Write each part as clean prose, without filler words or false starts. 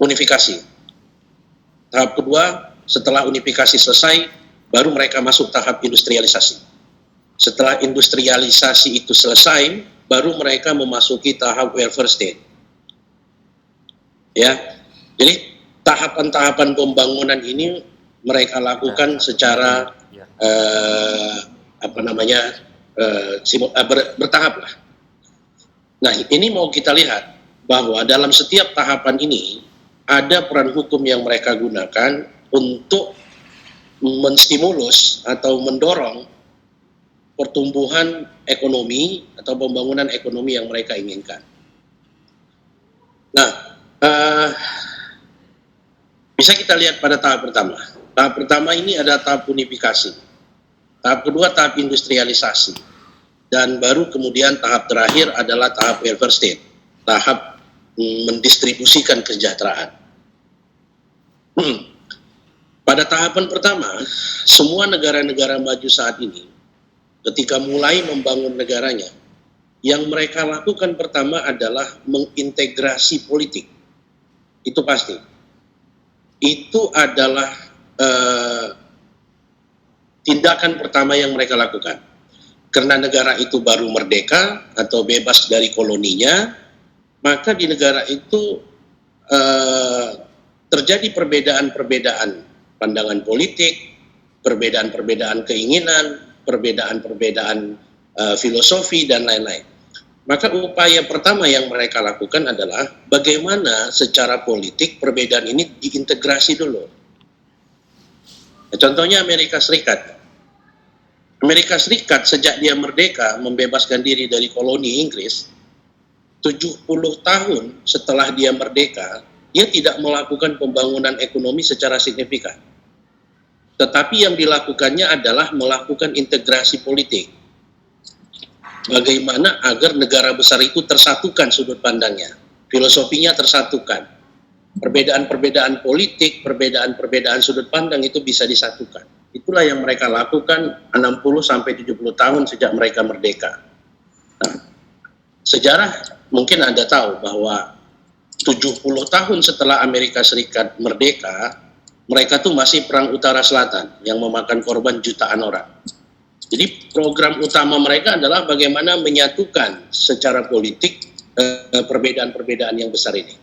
unifikasi. Tahap kedua, setelah unifikasi selesai, baru mereka masuk tahap industrialisasi. Setelah industrialisasi itu selesai, baru mereka memasuki tahap welfare state. Ya, jadi tahapan-tahapan pembangunan ini mereka lakukan secara bertahap lah. Nah, ini mau kita lihat bahwa dalam setiap tahapan ini ada peran hukum yang mereka gunakan untuk menstimulus atau mendorong pertumbuhan ekonomi atau pembangunan ekonomi yang mereka inginkan. Nah, bisa kita lihat pada tahap pertama. Tahap pertama ini ada tahap unifikasi. Tahap kedua tahap industrialisasi. Dan baru kemudian tahap terakhir adalah tahap welfare state. Tahap mendistribusikan kesejahteraan. Pada tahapan pertama, semua negara-negara maju saat ini, ketika mulai membangun negaranya, yang mereka lakukan pertama adalah mengintegrasi politik. Itu pasti. Itu adalah tindakan pertama yang mereka lakukan. Karena negara itu baru merdeka atau bebas dari koloninya, maka di negara itu terjadi perbedaan-perbedaan pandangan politik, perbedaan-perbedaan keinginan, perbedaan-perbedaan filosofi, dan lain-lain. Maka upaya pertama yang mereka lakukan adalah bagaimana secara politik perbedaan ini diintegrasi dulu. Contohnya Amerika Serikat. Amerika Serikat sejak dia merdeka membebaskan diri dari koloni Inggris, 70 tahun setelah dia merdeka, dia tidak melakukan pembangunan ekonomi secara signifikan. Tetapi yang dilakukannya adalah melakukan integrasi politik. Bagaimana agar negara besar itu tersatukan sudut pandangnya, filosofinya tersatukan. Perbedaan-perbedaan politik, perbedaan-perbedaan sudut pandang itu bisa disatukan. Itulah yang mereka lakukan 60-70 tahun sejak mereka merdeka. Nah, sejarah mungkin Anda tahu bahwa 70 tahun setelah Amerika Serikat merdeka, mereka tuh masih perang utara selatan yang memakan korban jutaan orang. Jadi program utama mereka adalah bagaimana menyatukan secara politik perbedaan-perbedaan yang besar ini.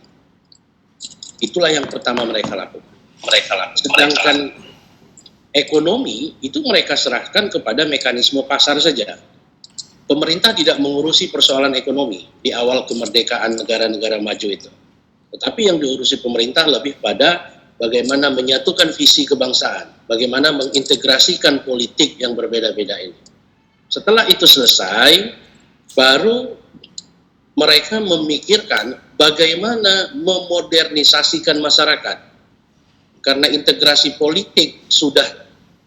Itulah yang pertama mereka lakukan. Sedangkan ekonomi itu mereka serahkan kepada mekanisme pasar saja. Pemerintah tidak mengurusi persoalan ekonomi di awal kemerdekaan negara-negara maju itu. Tetapi yang diurusi pemerintah lebih pada bagaimana menyatukan visi kebangsaan, bagaimana mengintegrasikan politik yang berbeda-beda ini. Setelah itu selesai, baru mereka memikirkan bagaimana memodernisasikan masyarakat. Karena integrasi politik sudah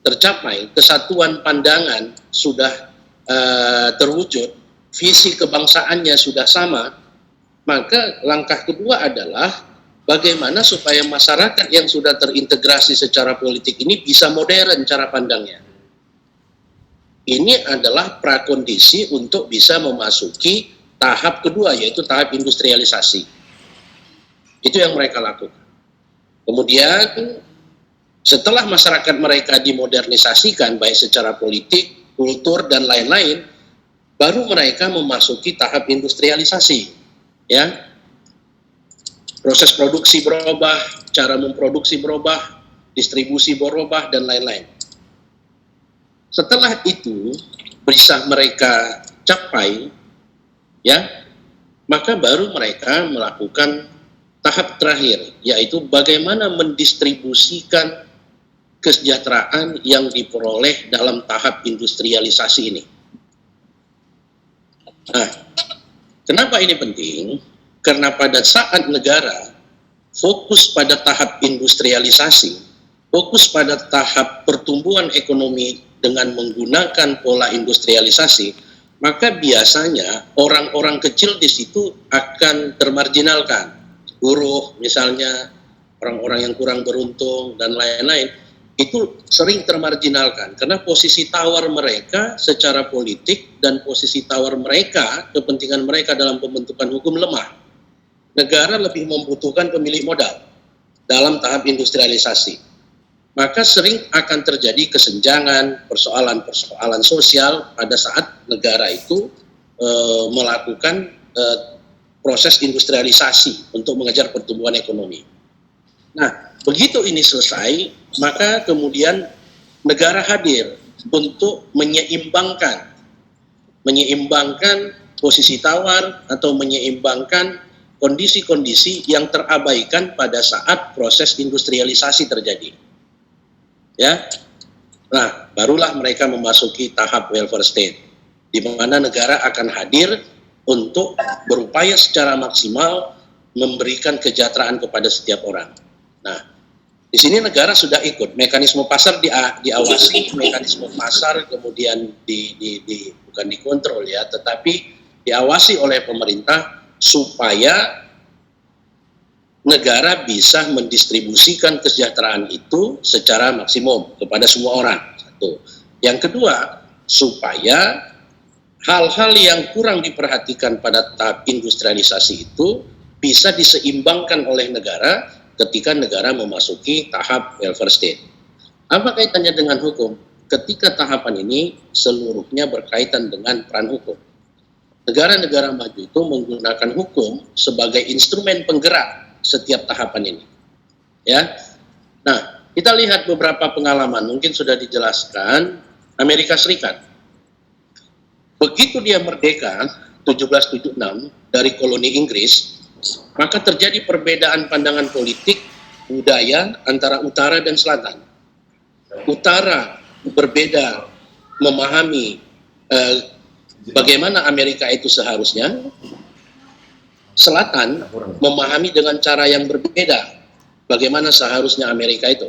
tercapai, kesatuan pandangan sudah terwujud, visi kebangsaannya sudah sama, maka langkah kedua adalah bagaimana supaya masyarakat yang sudah terintegrasi secara politik ini bisa modern cara pandangnya. Ini adalah prakondisi untuk bisa memasuki tahap kedua, yaitu tahap industrialisasi. Itu yang mereka lakukan. Kemudian setelah masyarakat mereka dimodernisasikan baik secara politik, kultur, dan lain-lain, baru mereka memasuki tahap industrialisasi. Ya, proses produksi berubah, cara memproduksi berubah, distribusi berubah, dan lain-lain. Setelah itu bisa mereka capai, ya, maka baru mereka melakukan tahap terakhir, yaitu bagaimana mendistribusikan kesejahteraan yang diperoleh dalam tahap industrialisasi ini. Nah, kenapa ini penting? Karena pada saat negara fokus pada tahap industrialisasi, fokus pada tahap pertumbuhan ekonomi dengan menggunakan pola industrialisasi, maka biasanya orang-orang kecil di situ akan termarginalkan. Buruh misalnya, orang-orang yang kurang beruntung, dan lain-lain, itu sering termarginalkan karena posisi tawar mereka secara politik dan posisi tawar mereka, kepentingan mereka dalam pembentukan hukum lemah. Negara lebih membutuhkan pemilik modal. dalam tahap industrialisasi. Maka sering akan terjadi kesenjangan, persoalan-persoalan sosial pada saat negara itu melakukan proses industrialisasi untuk mengejar pertumbuhan ekonomi. Nah, begitu ini selesai, maka kemudian negara hadir untuk menyeimbangkan posisi tawar atau menyeimbangkan kondisi-kondisi yang terabaikan pada saat proses industrialisasi terjadi. Ya, nah barulah mereka memasuki tahap welfare state, di mana negara akan hadir untuk berupaya secara maksimal memberikan kesejahteraan kepada setiap orang. Nah, di sini negara sudah ikut, mekanisme pasar diawasi, mekanisme pasar kemudian bukan dikontrol ya, tetapi diawasi oleh pemerintah supaya negara bisa mendistribusikan kesejahteraan itu secara maksimum kepada semua orang. Satu. Yang kedua, supaya hal-hal yang kurang diperhatikan pada tahap industrialisasi itu bisa diseimbangkan oleh negara ketika negara memasuki tahap welfare state. Apa kaitannya dengan hukum? Ketika tahapan ini seluruhnya berkaitan dengan peran hukum. Negara-negara maju itu menggunakan hukum sebagai instrumen penggerak setiap tahapan ini. Ya. Nah, kita lihat beberapa pengalaman, mungkin sudah dijelaskan. Amerika Serikat, begitu dia merdeka 1776 dari koloni Inggris, maka terjadi perbedaan pandangan politik, budaya antara utara dan selatan. Utara berbeda memahami bagaimana Amerika itu seharusnya, selatan memahami dengan cara yang berbeda bagaimana seharusnya Amerika itu.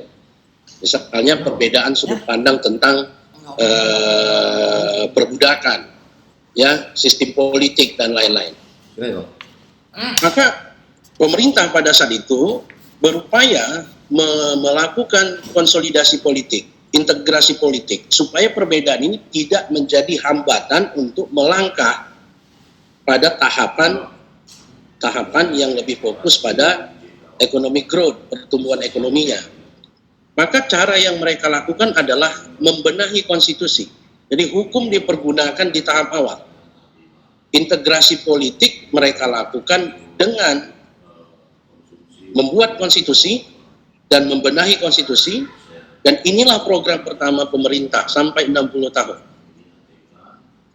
Misalnya perbedaan sudut pandang tentang perbudakan, ya, sistem politik dan lain-lain. Maka pemerintah pada saat itu berupaya melakukan konsolidasi politik, integrasi politik, supaya perbedaan ini tidak menjadi hambatan untuk melangkah pada tahapan yang lebih fokus pada economic growth, pertumbuhan ekonominya. Maka cara yang mereka lakukan adalah membenahi konstitusi. Jadi hukum dipergunakan di tahap awal. Integrasi politik mereka lakukan dengan membuat konstitusi dan membenahi konstitusi, dan inilah program pertama pemerintah sampai 60 tahun.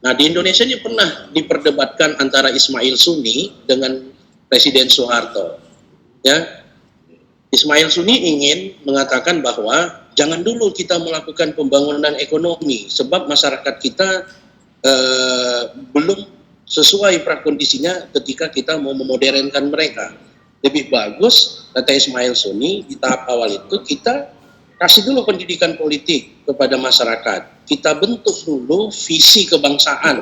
Nah, di Indonesia ini pernah diperdebatkan antara Ismail Suni dengan Presiden Soeharto. Ya, Ismail Suni ingin mengatakan bahwa jangan dulu kita melakukan pembangunan ekonomi sebab masyarakat kita belum sesuai prakondisinya ketika kita mau memodernkan mereka. Lebih bagus, kata Ismail Suni, di tahap awal itu kita kasih dulu pendidikan politik kepada masyarakat. Kita bentuk dulu visi kebangsaan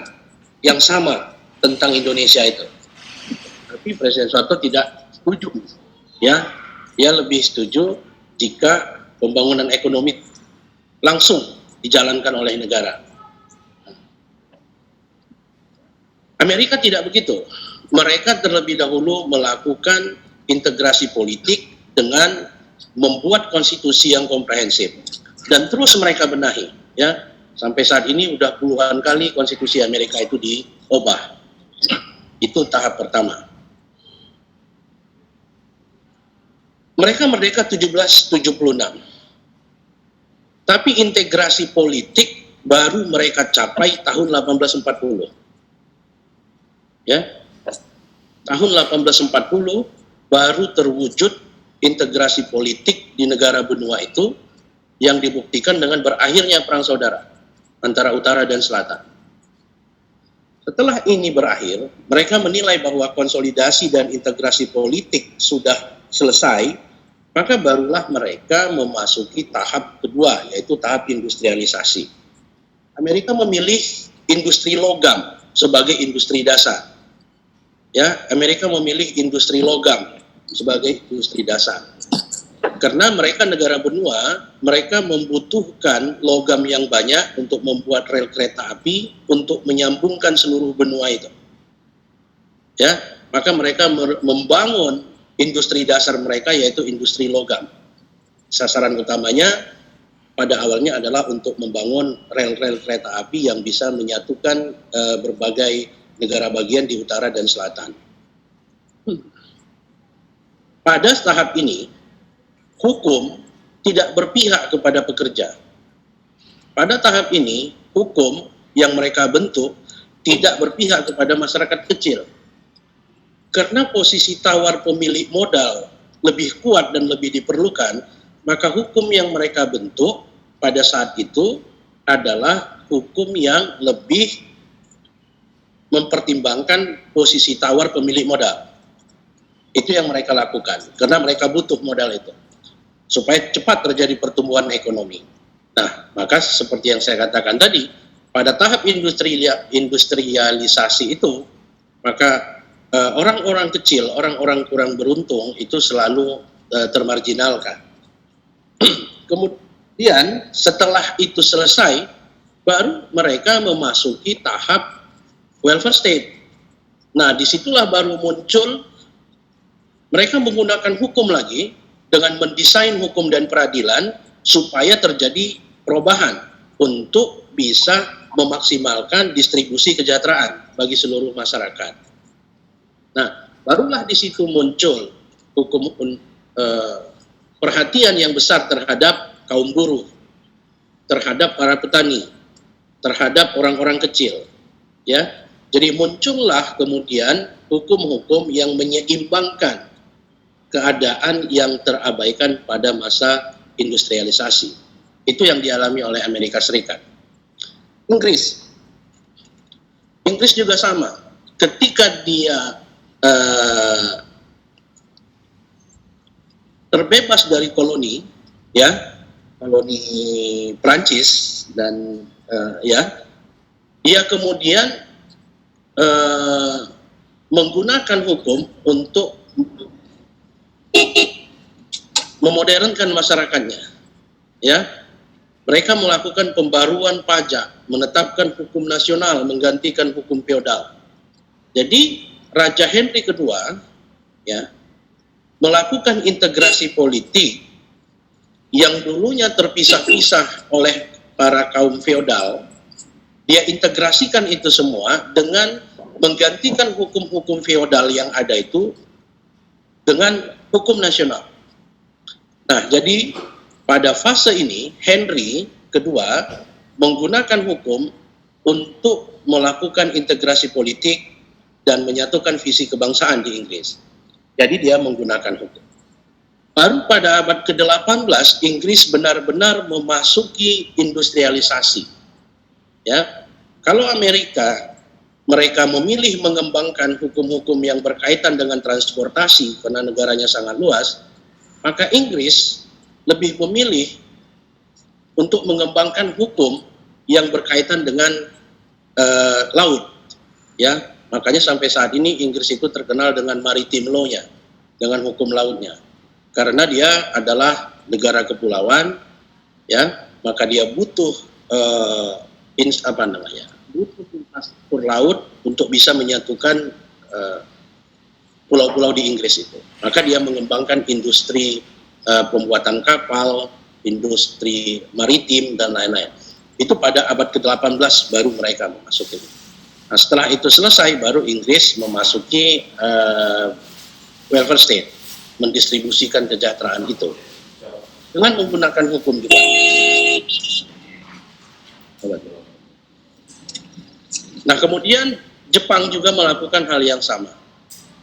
yang sama tentang Indonesia itu. Tapi Presiden Soeharto tidak setuju. Ya, dia lebih setuju jika pembangunan ekonomi langsung dijalankan oleh negara. Amerika tidak begitu. Mereka terlebih dahulu melakukan integrasi politik dengan membuat konstitusi yang komprehensif, dan terus mereka benahi. Ya, sampai saat ini udah puluhan kali konstitusi Amerika itu diubah. Itu tahap pertama. Mereka merdeka 1776. Tapi integrasi politik baru mereka capai tahun 1840. Ya. Tahun 1840 baru terwujud integrasi politik di negara benua itu, yang dibuktikan dengan berakhirnya perang saudara antara utara dan selatan. Setelah ini berakhir, mereka menilai bahwa konsolidasi dan integrasi politik sudah selesai, maka barulah mereka memasuki tahap kedua, yaitu tahap industrialisasi. Amerika memilih industri logam sebagai industri dasar. Ya, Amerika memilih industri logam sebagai industri dasar. Karena mereka negara benua, mereka membutuhkan logam yang banyak untuk membuat rel kereta api untuk menyambungkan seluruh benua itu. Ya, maka mereka membangun industri dasar mereka yaitu industri logam. Sasaran utamanya pada awalnya adalah untuk membangun rel-rel kereta api yang bisa menyatukan berbagai negara bagian di utara dan selatan. Pada tahap ini, hukum tidak berpihak kepada pekerja. Pada tahap ini, hukum yang mereka bentuk tidak berpihak kepada masyarakat kecil. Karena posisi tawar pemilik modal lebih kuat dan lebih diperlukan, maka hukum yang mereka bentuk pada saat itu adalah hukum yang lebih mempertimbangkan posisi tawar pemilik modal. Itu yang mereka lakukan, karena mereka butuh modal itu, supaya cepat terjadi pertumbuhan ekonomi. Nah, maka seperti yang saya katakan tadi, pada tahap industrialisasi itu, maka orang-orang kecil, orang-orang kurang beruntung itu selalu termarginalkan. Kemudian setelah itu selesai, baru mereka memasuki tahap welfare state. Nah, disitulah baru muncul mereka menggunakan hukum lagi dengan mendesain hukum dan peradilan supaya terjadi perubahan untuk bisa memaksimalkan distribusi kesejahteraan bagi seluruh masyarakat. Nah, barulah di situ muncul hukum perhatian yang besar terhadap kaum buruh, terhadap para petani, terhadap orang-orang kecil, ya. Jadi muncullah kemudian hukum-hukum yang menyeimbangkan keadaan yang terabaikan pada masa industrialisasi. Itu yang dialami oleh Amerika Serikat. Inggris juga sama. Ketika dia terbebas dari koloni, ya, koloni Prancis dan dia kemudian menggunakan hukum untuk memodernkan masyarakatnya, ya. Mereka melakukan pembaruan pajak, menetapkan hukum nasional, menggantikan hukum feodal. Jadi Raja Henry kedua, ya, melakukan integrasi politik yang dulunya terpisah-pisah oleh para kaum feodal. Dia integrasikan itu semua dengan menggantikan hukum-hukum feodal yang ada itu dengan hukum nasional. Nah, jadi pada fase ini Henry kedua menggunakan hukum untuk melakukan integrasi politik dan menyatukan visi kebangsaan di Inggris. Jadi dia menggunakan hukum. Baru pada abad ke-18 Inggris benar-benar memasuki industrialisasi. Ya, kalau Amerika mereka memilih mengembangkan hukum-hukum yang berkaitan dengan transportasi karena negaranya sangat luas, maka Inggris lebih memilih untuk mengembangkan hukum yang berkaitan dengan laut. Ya, makanya sampai saat ini Inggris itu terkenal dengan maritime law-nya, dengan hukum lautnya. Karena dia adalah negara kepulauan, ya, maka dia butuh butuh infrastruktur laut untuk bisa menyatukan pulau-pulau di Inggris itu. Maka dia mengembangkan industri pembuatan kapal, industri maritim, dan lain-lain. Itu pada abad ke-18 baru mereka memasuki. Nah, setelah itu selesai, baru Inggris memasuki welfare state, mendistribusikan kesejahteraan itu dengan menggunakan hukum juga. Nah, kemudian Jepang juga melakukan hal yang sama.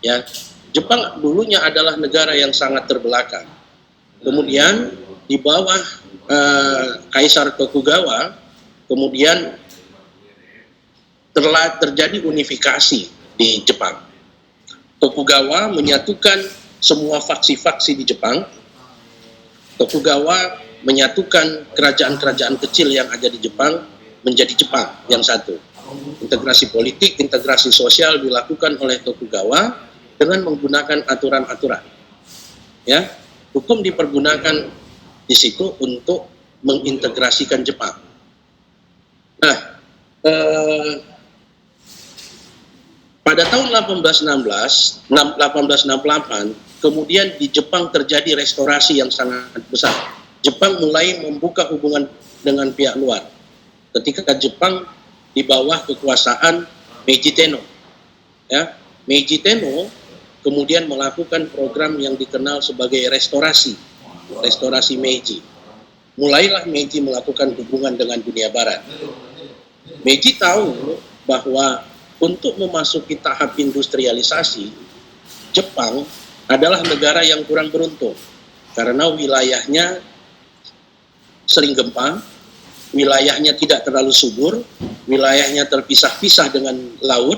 Ya, Jepang dulunya adalah negara yang sangat terbelakang. Kemudian di bawah Kaisar Tokugawa, kemudian terjadi unifikasi di Jepang. Tokugawa menyatukan semua faksi-faksi di Jepang. Tokugawa menyatukan kerajaan-kerajaan kecil yang ada di Jepang menjadi Jepang yang satu. Integrasi politik, integrasi sosial dilakukan oleh Tokugawa dengan menggunakan aturan-aturan. Ya, hukum dipergunakan di situ untuk mengintegrasikan Jepang. Nah, Pada tahun 1868, kemudian di Jepang terjadi restorasi yang sangat besar. Jepang mulai membuka hubungan dengan pihak luar. Ketika Jepang di bawah kekuasaan Meiji Tenno, ya, Meiji Tenno kemudian melakukan program yang dikenal sebagai restorasi Meiji. Mulailah Meiji melakukan hubungan dengan dunia Barat. Meiji tahu bahwa untuk memasuki tahap industrialisasi, Jepang adalah negara yang kurang beruntung karena wilayahnya sering gempa, wilayahnya tidak terlalu subur, wilayahnya terpisah-pisah dengan laut,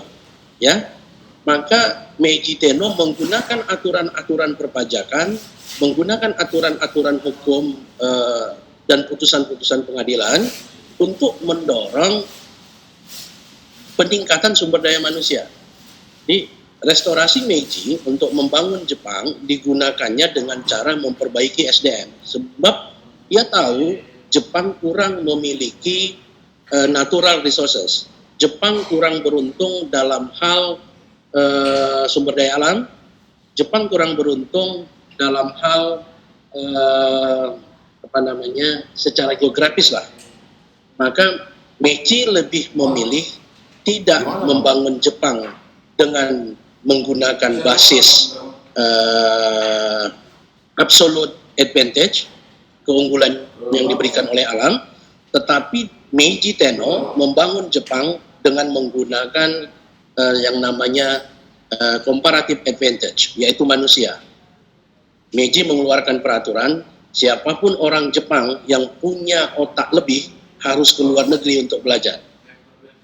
ya. Maka Meiji Tenno menggunakan aturan-aturan perpajakan, menggunakan aturan-aturan hukum dan putusan-putusan pengadilan untuk mendorong peningkatan sumber daya manusia. Di restorasi Meiji untuk membangun Jepang digunakannya dengan cara memperbaiki SDM. Sebab ia tahu Jepang kurang memiliki natural resources. Jepang kurang beruntung dalam hal sumber daya alam. Jepang kurang beruntung dalam hal secara geografis lah. Maka Meiji lebih memilih tidak membangun Jepang dengan menggunakan basis absolute advantage, keunggulan yang diberikan oleh alam, tetapi Meiji Tenno membangun Jepang dengan menggunakan yang namanya comparative advantage, yaitu manusia. Meiji mengeluarkan peraturan, siapapun orang Jepang yang punya otak lebih harus ke luar negeri untuk belajar.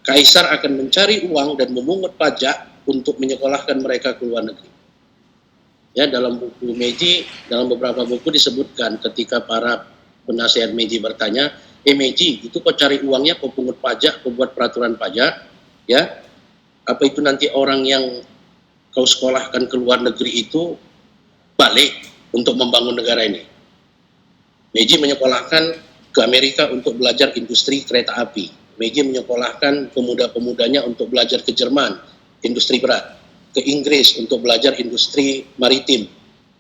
Kaisar akan mencari uang dan memungut pajak untuk menyekolahkan mereka ke luar negeri. Ya, dalam buku Meiji, dalam beberapa buku disebutkan ketika para penasihat Meiji bertanya, Meiji, itu kok cari uangnya, kok pungut pajak, kok buat peraturan pajak, ya? Apa itu nanti orang yang kau sekolahkan ke luar negeri itu balik untuk membangun negara ini? Meiji menyekolahkan ke Amerika untuk belajar industri kereta api. Meiji menyekolahkan pemuda-pemudanya untuk belajar ke Jerman, industri berat, ke Inggris untuk belajar industri maritim,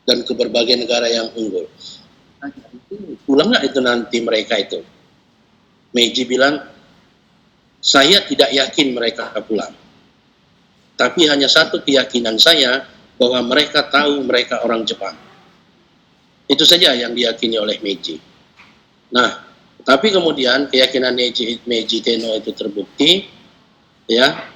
dan ke berbagai negara yang unggul. Pulang nggak itu nanti mereka itu? Meiji bilang, saya tidak yakin mereka pulang. Tapi hanya satu keyakinan saya, bahwa mereka tahu mereka orang Jepang. Itu saja yang diyakini oleh Meiji. Nah, tapi kemudian keyakinan Meiji Tenno itu terbukti, ya,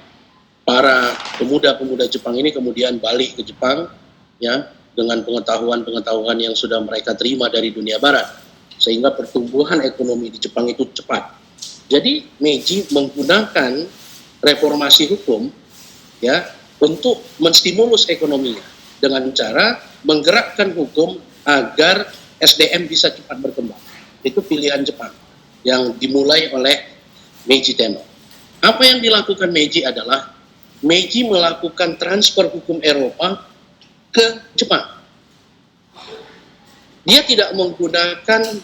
para pemuda-pemuda Jepang ini kemudian balik ke Jepang, ya, dengan pengetahuan-pengetahuan yang sudah mereka terima dari dunia Barat, sehingga pertumbuhan ekonomi di Jepang itu cepat. Jadi Meiji menggunakan reformasi hukum, ya, untuk menstimulus ekonominya dengan cara menggerakkan hukum agar SDM bisa cepat berkembang. Itu pilihan Jepang yang dimulai oleh Meiji Tenno. Apa yang dilakukan Meiji adalah Meiji melakukan transfer hukum Eropa ke Jepang. Dia tidak menggunakan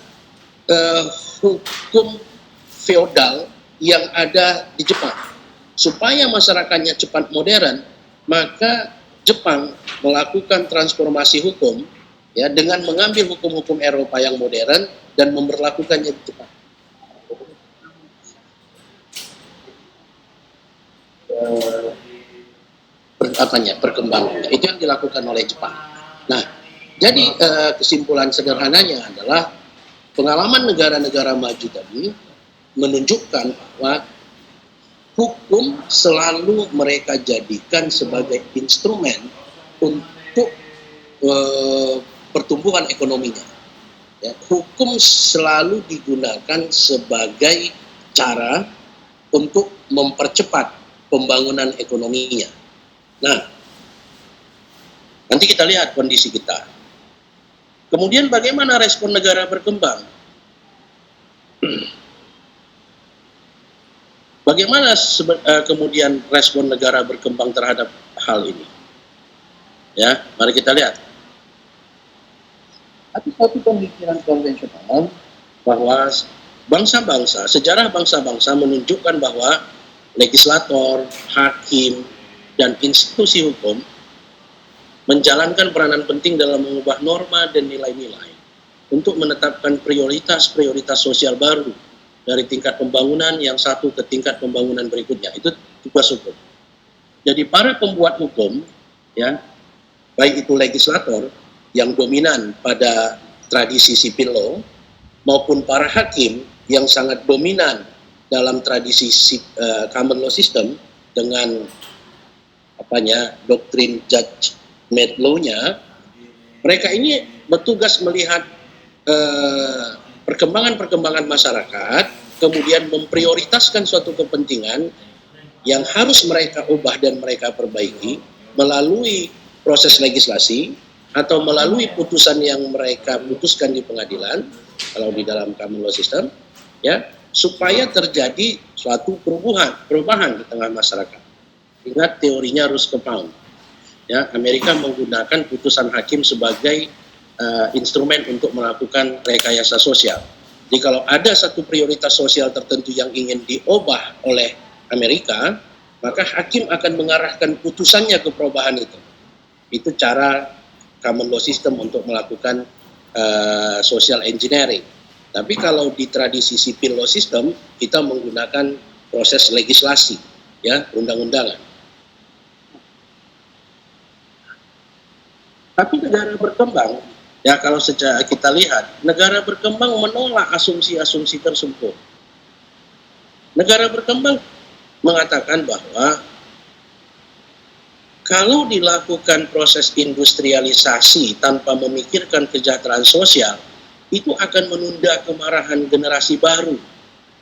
hukum feodal yang ada di Jepang. Supaya masyarakatnya cepat modern, maka Jepang melakukan transformasi hukum, ya, dengan mengambil hukum-hukum Eropa yang modern dan memberlakukannya di Jepang. Perkembangannya itu yang dilakukan oleh Jepang. Nah, jadi kesimpulan sederhananya adalah pengalaman negara-negara maju tadi menunjukkan bahwa hukum selalu mereka jadikan sebagai instrumen untuk pertumbuhan ekonominya. Ya, hukum selalu digunakan sebagai cara untuk mempercepat pembangunan ekonominya. Nah, nanti kita lihat kondisi kita. Kemudian bagaimana respon negara berkembang? Bagaimana kemudian respon negara berkembang terhadap hal ini? Ya, mari kita lihat. Tapi satu pemikiran konvensional bahwa bangsa-bangsa, sejarah bangsa-bangsa menunjukkan bahwa legislator, hakim, dan institusi hukum menjalankan peranan penting dalam mengubah norma dan nilai-nilai untuk menetapkan prioritas-prioritas sosial baru dari tingkat pembangunan yang satu ke tingkat pembangunan berikutnya. Itu tugas hukum. Jadi para pembuat hukum, ya, baik itu legislator yang dominan pada tradisi sipil law maupun para hakim yang sangat dominan dalam tradisi common law system dengan doktrin judge-made law-nya, mereka ini bertugas melihat perkembangan-perkembangan masyarakat, kemudian memprioritaskan suatu kepentingan yang harus mereka ubah dan mereka perbaiki melalui proses legislasi atau melalui putusan yang mereka putuskan di pengadilan, kalau di dalam common law system, ya, supaya terjadi suatu perubahan di tengah masyarakat. Ingat teorinya Roosevelt's, ya, Amerika menggunakan putusan hakim sebagai instrumen untuk melakukan rekayasa sosial. Jadi kalau ada satu prioritas sosial tertentu yang ingin diubah oleh Amerika, maka hakim akan mengarahkan putusannya ke perubahan itu. Itu cara common law system untuk melakukan social engineering. Tapi kalau di tradisi civil law system, kita menggunakan proses legislasi, ya, undang-undangan. Tapi negara berkembang, ya, kalau sejak kita lihat, negara berkembang menolak asumsi-asumsi tersebut. Negara berkembang mengatakan bahwa kalau dilakukan proses industrialisasi tanpa memikirkan kesejahteraan sosial, itu akan menunda kemarahan generasi baru.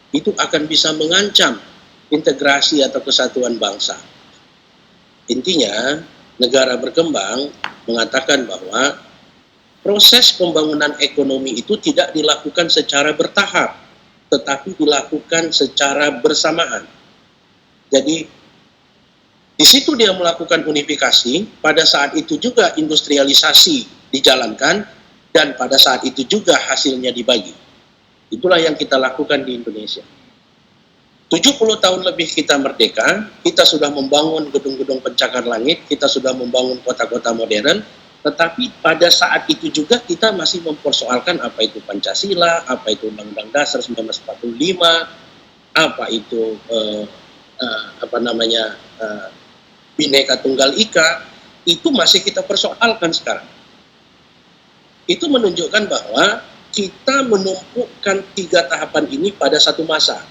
Itu akan bisa mengancam integrasi atau kesatuan bangsa. Intinya, negara berkembang mengatakan bahwa proses pembangunan ekonomi itu tidak dilakukan secara bertahap, tetapi dilakukan secara bersamaan. Jadi, di situ dia melakukan unifikasi, pada saat itu juga industrialisasi dijalankan, dan pada saat itu juga hasilnya dibagi. Itulah yang kita lakukan di Indonesia. 70 tahun lebih kita merdeka, kita sudah membangun gedung-gedung pencakar langit, kita sudah membangun kota-kota modern, tetapi pada saat itu juga kita masih mempersoalkan apa itu Pancasila, apa itu Undang-Undang Dasar 1945, apa itu Bhinneka Tunggal Ika, itu masih kita persoalkan sekarang. Itu menunjukkan bahwa kita menumpukkan 3 tahapan ini pada satu masa.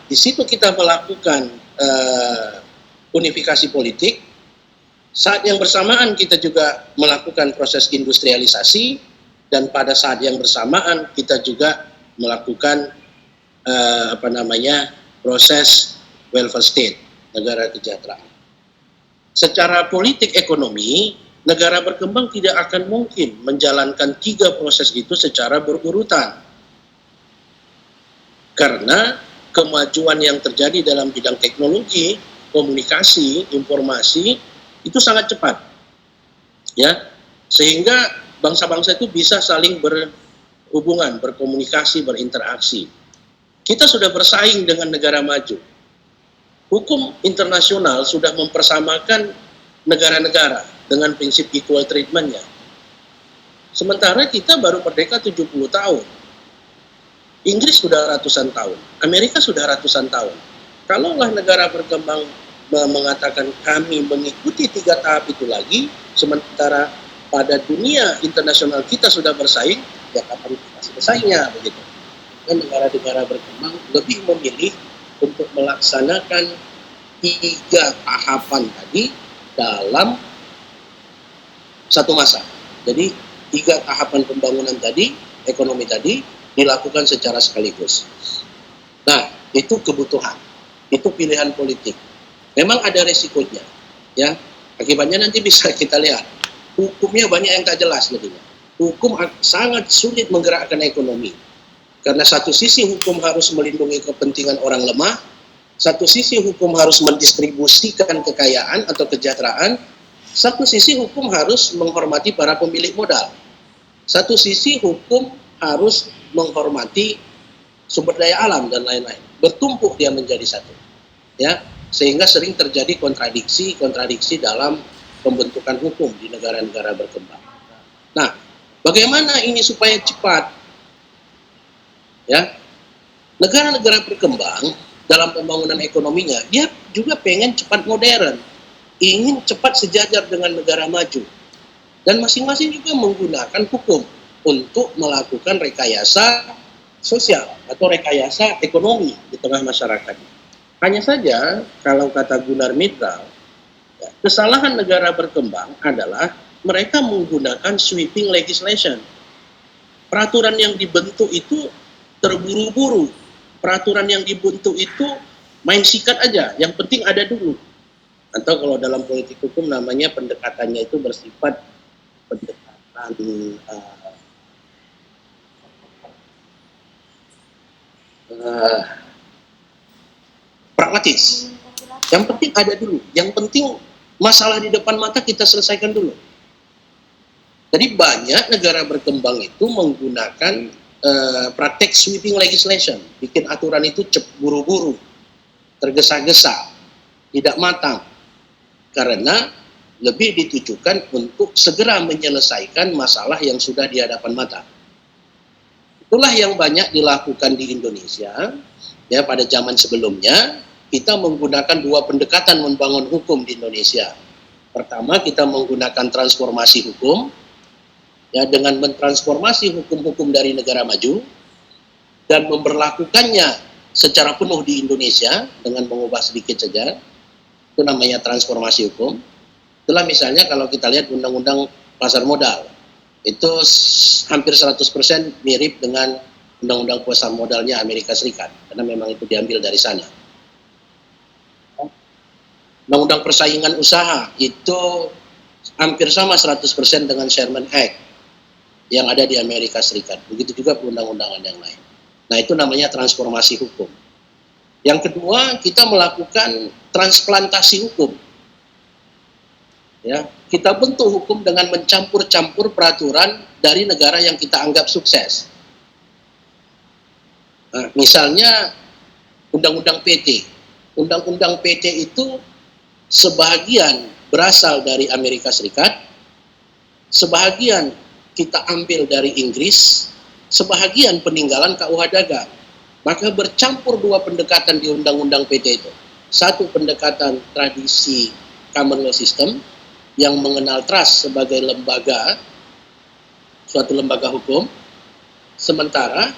Di situ kita melakukan unifikasi politik. Saat yang bersamaan kita juga melakukan proses industrialisasi, dan pada saat yang bersamaan kita juga melakukan proses welfare state, negara kesejahteraan. Secara politik ekonomi, negara berkembang tidak akan mungkin menjalankan 3 proses itu secara berurutan. Karena kemajuan yang terjadi dalam bidang teknologi, komunikasi, informasi itu sangat cepat, ya, sehingga bangsa-bangsa itu bisa saling berhubungan, berkomunikasi, berinteraksi. Kita sudah bersaing dengan negara maju. Hukum internasional sudah mempersamakan negara-negara dengan prinsip equal treatment-nya. Sementara kita baru merdeka 70 tahun. Inggris sudah ratusan tahun, Amerika sudah ratusan tahun. Kalaulah negara berkembang mengatakan kami mengikuti 3 tahap itu lagi, sementara pada dunia internasional kita sudah bersaing, ya kapan kita selesainya, begitu. Dan negara-negara berkembang lebih memilih untuk melaksanakan 3 tahapan tadi dalam satu masa. Jadi 3 tahapan pembangunan tadi, ekonomi tadi, dilakukan secara sekaligus. Nah, itu kebutuhan, itu pilihan politik. Memang ada resikonya, ya. Akibatnya nanti bisa kita lihat. Hukumnya banyak yang tak jelas nantinya. Hukum sangat sulit menggerakkan ekonomi. Karena satu sisi hukum harus melindungi kepentingan orang lemah, satu sisi hukum harus mendistribusikan kekayaan atau kesejahteraan, satu sisi hukum harus menghormati para pemilik modal. Satu sisi hukum harus menghormati sumber daya alam dan lain-lain. Bertumpuk dia menjadi satu. Ya, sehingga sering terjadi kontradiksi dalam pembentukan hukum di negara-negara berkembang. Nah, bagaimana ini supaya cepat? Ya, negara-negara berkembang dalam pembangunan ekonominya, dia juga pengen cepat modern, ingin cepat sejajar dengan negara maju, dan masing-masing juga menggunakan hukum untuk melakukan rekayasa sosial atau rekayasa ekonomi di tengah masyarakat. Hanya saja, kalau kata Gunnar Mittal, ya, kesalahan negara berkembang adalah mereka menggunakan sweeping legislation. Peraturan yang dibentuk itu terburu-buru. Peraturan yang dibentuk itu main sikat aja, yang penting ada dulu. Atau kalau dalam politik hukum namanya pendekatannya itu bersifat pendekatan pragmatis. Yang penting ada dulu, yang penting masalah di depan mata kita selesaikan dulu. Jadi banyak negara berkembang itu menggunakan praktek sweeping legislation, bikin aturan itu buru-buru, tergesa-gesa, tidak matang, karena lebih ditujukan untuk segera menyelesaikan masalah yang sudah di hadapan mata. Itulah yang banyak dilakukan di Indonesia. Ya, pada zaman sebelumnya kita menggunakan dua pendekatan membangun hukum di Indonesia. Pertama, kita menggunakan transformasi hukum, ya, dengan mentransformasi hukum-hukum dari negara maju dan memberlakukannya secara penuh di Indonesia dengan mengubah sedikit saja. Itu namanya transformasi hukum. Itulah misalnya kalau kita lihat undang-undang pasar modal, itu hampir 100% mirip dengan undang-undang pasar modalnya Amerika Serikat, karena memang itu diambil dari sana. Undang-undang persaingan usaha itu hampir sama 100% dengan Sherman Act yang ada di Amerika Serikat. Begitu juga perundang-undangan yang lain. Nah, itu namanya transformasi hukum. Yang kedua, kita melakukan transplantasi hukum. Ya, kita bentuk hukum dengan mencampur-campur peraturan dari negara yang kita anggap sukses. Nah, misalnya undang-undang PT. Undang-undang PT itu sebahagian berasal dari Amerika Serikat, sebahagian kita ambil dari Inggris, sebahagian peninggalan KUH Dagang. Maka bercampur dua pendekatan di undang-undang PT itu. Satu pendekatan tradisi common law system yang mengenal trust sebagai lembaga, suatu lembaga hukum, sementara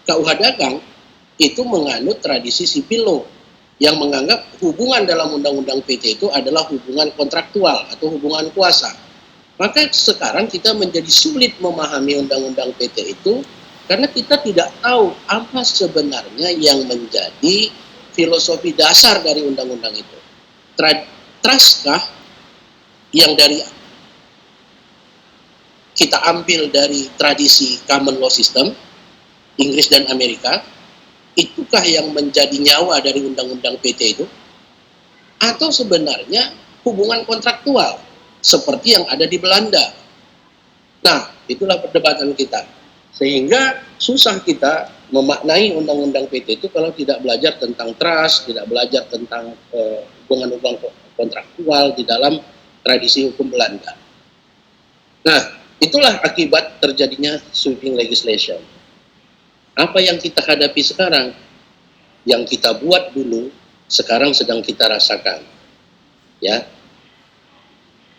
KUH Dagang itu menganut tradisi civil law yang menganggap hubungan dalam undang-undang PT itu adalah hubungan kontraktual atau hubungan kuasa. Maka sekarang kita menjadi sulit memahami undang-undang PT itu karena kita tidak tahu apa sebenarnya yang menjadi filosofi dasar dari undang-undang itu. Trustkah yang dari kita ambil dari tradisi common law system Inggris dan Amerika, itukah yang menjadi nyawa dari undang-undang PT itu? Atau sebenarnya hubungan kontraktual seperti yang ada di Belanda? Nah, itulah perdebatan kita. Sehingga susah kita memaknai undang-undang PT itu kalau tidak belajar tentang trust, tidak belajar tentang hubungan-hubungan kontraktual di dalam tradisi hukum Belanda. Nah, itulah akibat terjadinya sweeping legislation. Apa yang kita hadapi sekarang, yang kita buat dulu, sekarang sedang kita rasakan. Ya,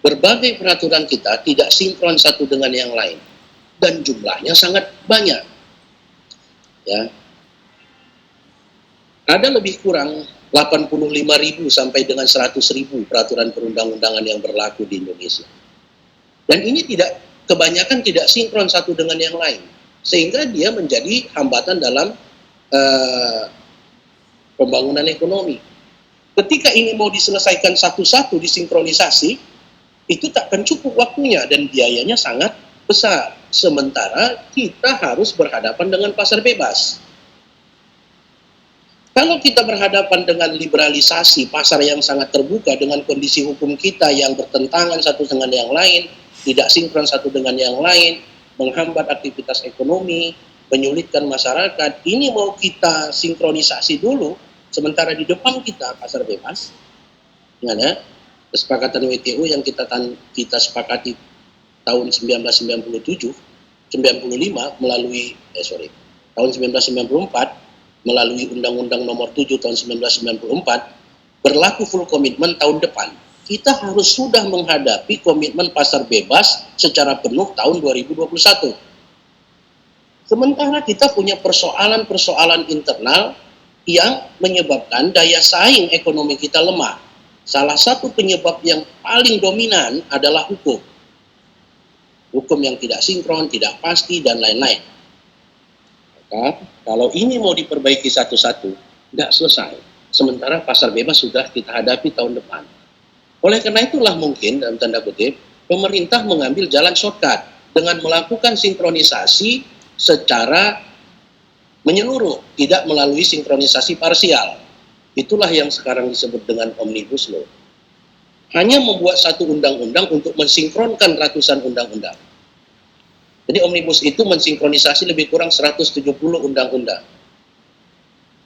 berbagai peraturan kita tidak sinkron satu dengan yang lain. Dan jumlahnya sangat banyak. Ya. Ada lebih kurang 85.000 sampai dengan 100.000 peraturan perundang-undangan yang berlaku di Indonesia. Dan ini kebanyakan tidak sinkron satu dengan yang lain. Sehingga dia menjadi hambatan dalam pembangunan ekonomi. Ketika ini mau diselesaikan satu-satu, disinkronisasi, itu takkan cukup waktunya dan biayanya sangat besar. Sementara kita harus berhadapan dengan pasar bebas. Kalau kita berhadapan dengan liberalisasi pasar yang sangat terbuka dengan kondisi hukum kita yang bertentangan satu dengan yang lain, tidak sinkron satu dengan yang lain, menghambat aktivitas ekonomi, menyulitkan masyarakat, ini mau kita sinkronisasi dulu, Sementara di depan kita pasar bebas, ada kesepakatan WTO yang kita sepakati tahun 1997, 95 melalui tahun 1994 melalui Undang-Undang Nomor 7 tahun 1994 berlaku full komitmen tahun depan. Kita harus sudah menghadapi komitmen pasar bebas secara penuh tahun 2021. Sementara kita punya persoalan-persoalan internal yang menyebabkan daya saing ekonomi kita lemah. Salah satu penyebab yang paling dominan adalah hukum. Hukum yang tidak sinkron, tidak pasti, dan lain-lain. Maka kalau ini mau diperbaiki satu-satu, tidak selesai. Sementara pasar bebas sudah kita hadapi tahun depan. Oleh karena itulah mungkin, dalam tanda kutip, pemerintah mengambil jalan shortcut dengan melakukan sinkronisasi secara menyeluruh, tidak melalui sinkronisasi parsial. Itulah yang sekarang disebut dengan Omnibus Law. Hanya membuat satu undang-undang untuk mensinkronkan ratusan undang-undang. Jadi Omnibus itu mensinkronisasi lebih kurang 170 undang-undang.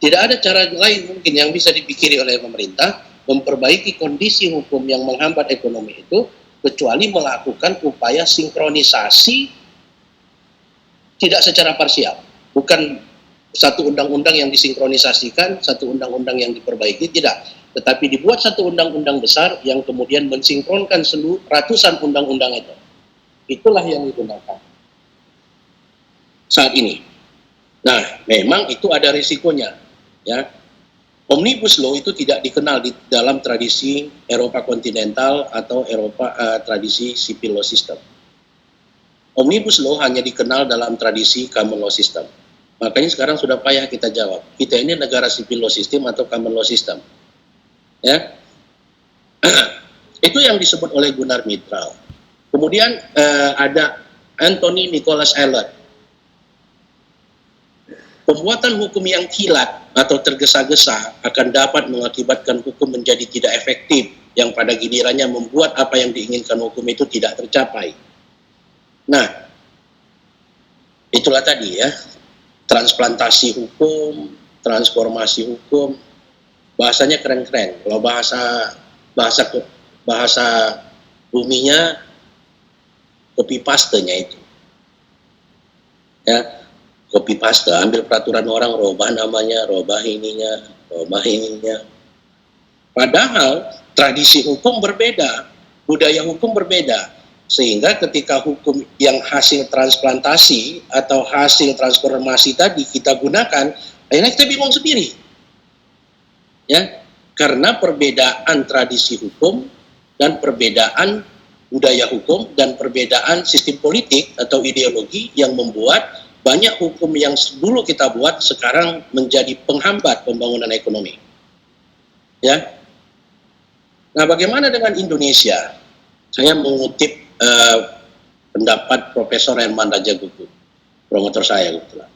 Tidak ada cara lain mungkin yang bisa dipikiri oleh pemerintah memperbaiki kondisi hukum yang menghambat ekonomi itu, kecuali melakukan upaya sinkronisasi tidak secara parsial. Bukan satu undang-undang yang disinkronisasikan, satu undang-undang yang diperbaiki, tidak. Tetapi dibuat satu undang-undang besar yang kemudian mensinkronkan seluruh ratusan undang-undang itu. Itulah yang digunakan saat ini. Nah, memang itu ada risikonya. Ya, Omnibus Law itu tidak dikenal di dalam tradisi Eropa kontinental atau tradisi civil law system. Omnibus Law hanya dikenal dalam tradisi common law system. Makanya sekarang sudah payah kita jawab, kita ini negara civil law system atau common law system. Ya, itu yang disebut oleh Gunnar Mittal. Kemudian ada Anthony Nicholas Ehlert. Pembuatan hukum yang kilat atau tergesa-gesa akan dapat mengakibatkan hukum menjadi tidak efektif, yang pada gilirannya membuat apa yang diinginkan hukum itu tidak tercapai. Nah, itulah tadi ya, transplantasi hukum, transformasi hukum, bahasanya keren-keren. Kalau bahasa buminya copy paste-nya itu. Ya, copy paste, ambil peraturan orang, robah namanya, robah ininya. Padahal tradisi hukum berbeda, budaya hukum berbeda. Sehingga ketika hukum yang hasil transplantasi atau hasil transformasi tadi kita gunakan, akhirnya kita bingung sendiri. Ya, karena perbedaan tradisi hukum dan perbedaan budaya hukum dan perbedaan sistem politik atau ideologi yang membuat banyak hukum yang dulu kita buat sekarang menjadi penghambat pembangunan ekonomi. Ya. Nah, bagaimana dengan Indonesia? Saya mengutip pendapat Profesor Herman Rajagugu, promotor saya kebetulan.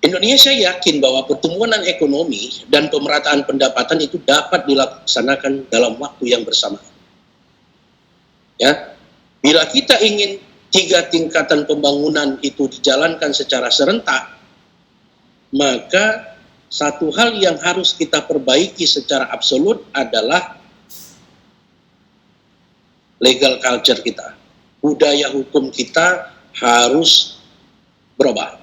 Indonesia yakin bahwa pertumbuhan ekonomi dan pemerataan pendapatan itu dapat dilaksanakan dalam waktu yang bersamaan. Ya, bila kita ingin 3 tingkatan pembangunan itu dijalankan secara serentak, maka satu hal yang harus kita perbaiki secara absolut adalah legal culture kita. Budaya hukum kita harus berubah.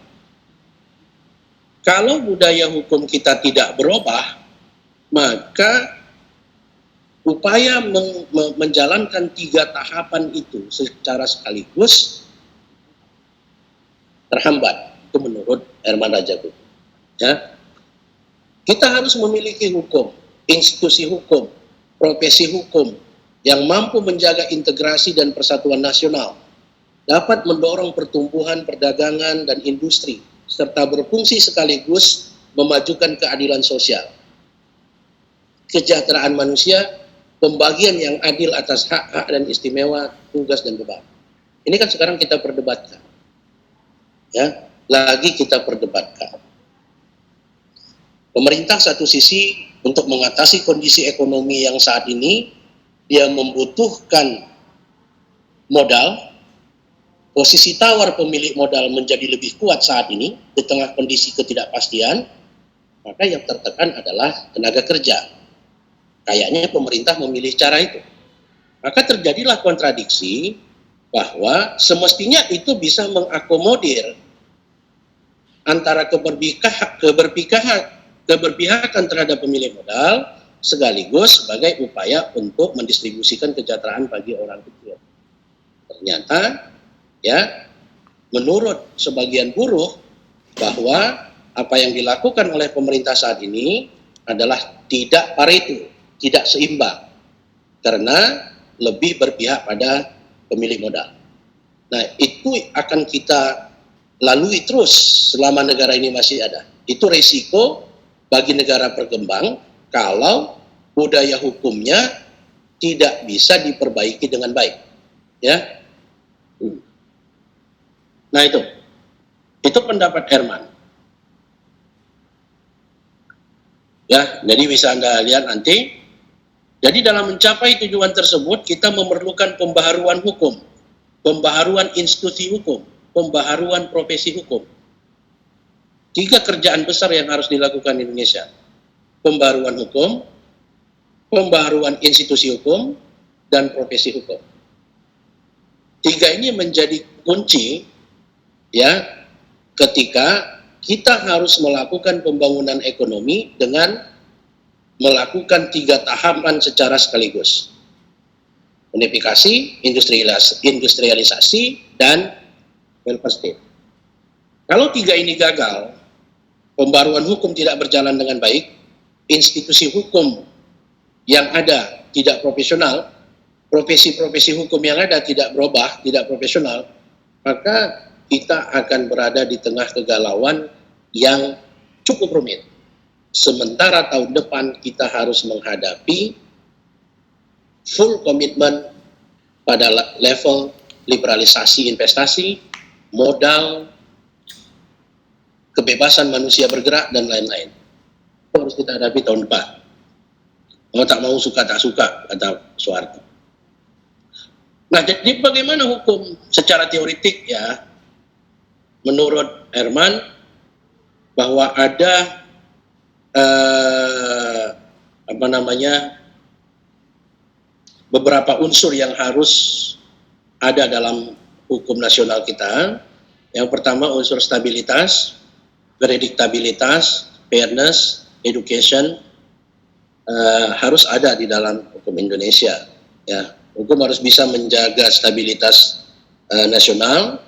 Kalau budaya hukum kita tidak berubah, maka upaya menjalankan 3 tahapan itu secara sekaligus terhambat. Itu menurut Herman Rajagugu. Ya. Kita harus memiliki hukum, institusi hukum, profesi hukum yang mampu menjaga integrasi dan persatuan nasional, dapat mendorong pertumbuhan perdagangan dan industri, serta berfungsi sekaligus memajukan keadilan sosial, kesejahteraan manusia, pembagian yang adil atas hak-hak dan istimewa, tugas dan beban. Ini kan sekarang kita perdebatkan. Ya, lagi kita perdebatkan. Pemerintah satu sisi untuk mengatasi kondisi ekonomi yang saat ini, dia membutuhkan modal, posisi tawar pemilik modal menjadi lebih kuat saat ini di tengah kondisi ketidakpastian. maka yang tertekan adalah tenaga kerja. Kayaknya pemerintah memilih cara itu. Maka terjadilah kontradiksi bahwa semestinya itu bisa mengakomodir antara keberpihakan terhadap pemilik modal sekaligus sebagai upaya untuk mendistribusikan kesejahteraan bagi orang kecil. Ternyata ya menurut sebagian buruh bahwa apa yang dilakukan oleh pemerintah saat ini adalah tidak pareto, tidak seimbang karena lebih berpihak pada pemilik modal. Nah, itu akan kita lalui terus selama negara ini masih ada. Itu resiko bagi negara berkembang kalau budaya hukumnya tidak bisa diperbaiki dengan baik. Ya. Nah, itu pendapat Herman. Ya, jadi bisa Anda lihat nanti. Jadi dalam mencapai tujuan tersebut kita memerlukan pembaharuan hukum, pembaharuan institusi hukum, pembaharuan profesi hukum. 3 kerjaan besar yang harus dilakukan di Indonesia. Pembaharuan hukum, pembaharuan institusi hukum, dan profesi hukum. 3 ini menjadi kunci ya ketika kita harus melakukan pembangunan ekonomi dengan melakukan 3 tahapan secara sekaligus. Unifikasi, industrialisasi, dan welfare state. Kalau 3 ini gagal, pembaruan hukum tidak berjalan dengan baik, institusi hukum yang ada tidak profesional, profesi-profesi hukum yang ada tidak berubah, tidak profesional, maka kita akan berada di tengah kegalauan yang cukup rumit. Sementara tahun depan kita harus menghadapi full komitmen pada level liberalisasi investasi, modal, kebebasan manusia bergerak, dan lain-lain. Itu harus kita hadapi tahun depan. Mau tak mau, suka tak suka, kata Soeharto. Nah, jadi bagaimana hukum secara teoritik ya? Menurut Herman, bahwa ada beberapa unsur yang harus ada dalam hukum nasional kita. Yang pertama unsur stabilitas, prediktabilitas, fairness, education harus ada di dalam hukum Indonesia. Ya, hukum harus bisa menjaga stabilitas nasional.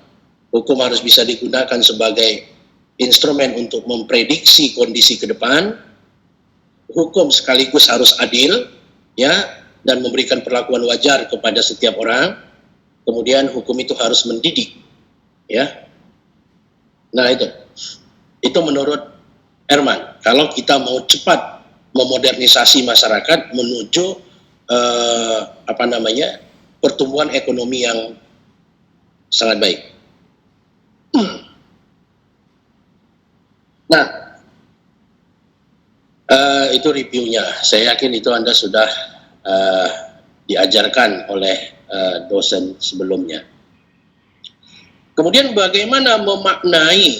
Hukum harus bisa digunakan sebagai instrumen untuk memprediksi kondisi ke depan. Hukum sekaligus harus adil, ya, dan memberikan perlakuan wajar kepada setiap orang. Kemudian hukum itu harus mendidik, ya. Nah, itu menurut Herman. Kalau kita mau cepat memodernisasi masyarakat menuju pertumbuhan ekonomi yang sangat baik. Nah, itu reviewnya. Saya yakin itu Anda sudah diajarkan oleh dosen sebelumnya. Kemudian bagaimana memaknai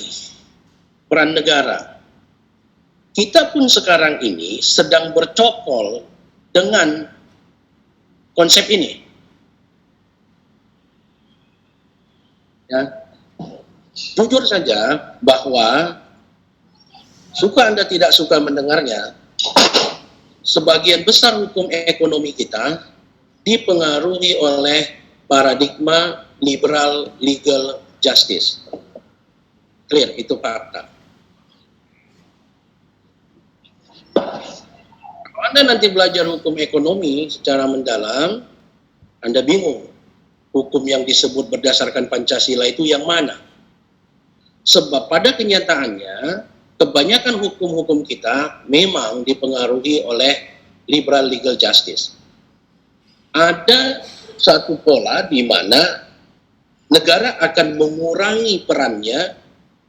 peran negara? Kita pun sekarang ini sedang bercokol dengan konsep ini. Ya. Jujur saja bahwa suka Anda tidak suka mendengarnya, sebagian besar hukum ekonomi kita dipengaruhi oleh paradigma liberal legal justice. Clear, itu fakta. Kalau Anda nanti belajar hukum ekonomi secara mendalam, Anda bingung. Hukum yang disebut berdasarkan Pancasila itu yang mana? Sebab pada kenyataannya, kebanyakan hukum-hukum kita memang dipengaruhi oleh liberal legal justice. Ada satu pola di mana negara akan mengurangi perannya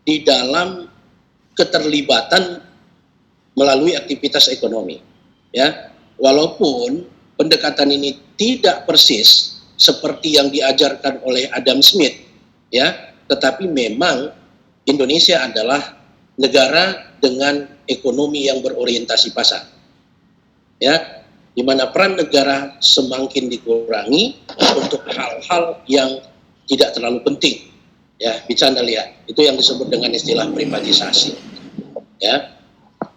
di dalam keterlibatan melalui aktivitas ekonomi. Ya, walaupun pendekatan ini tidak persis seperti yang diajarkan oleh Adam Smith, ya, tetapi memang Indonesia adalah negara dengan ekonomi yang berorientasi pasar. Ya, di mana peran negara semakin dikurangi untuk hal-hal yang tidak terlalu penting. Ya, bisa Anda lihat, itu yang disebut dengan istilah privatisasi. Ya,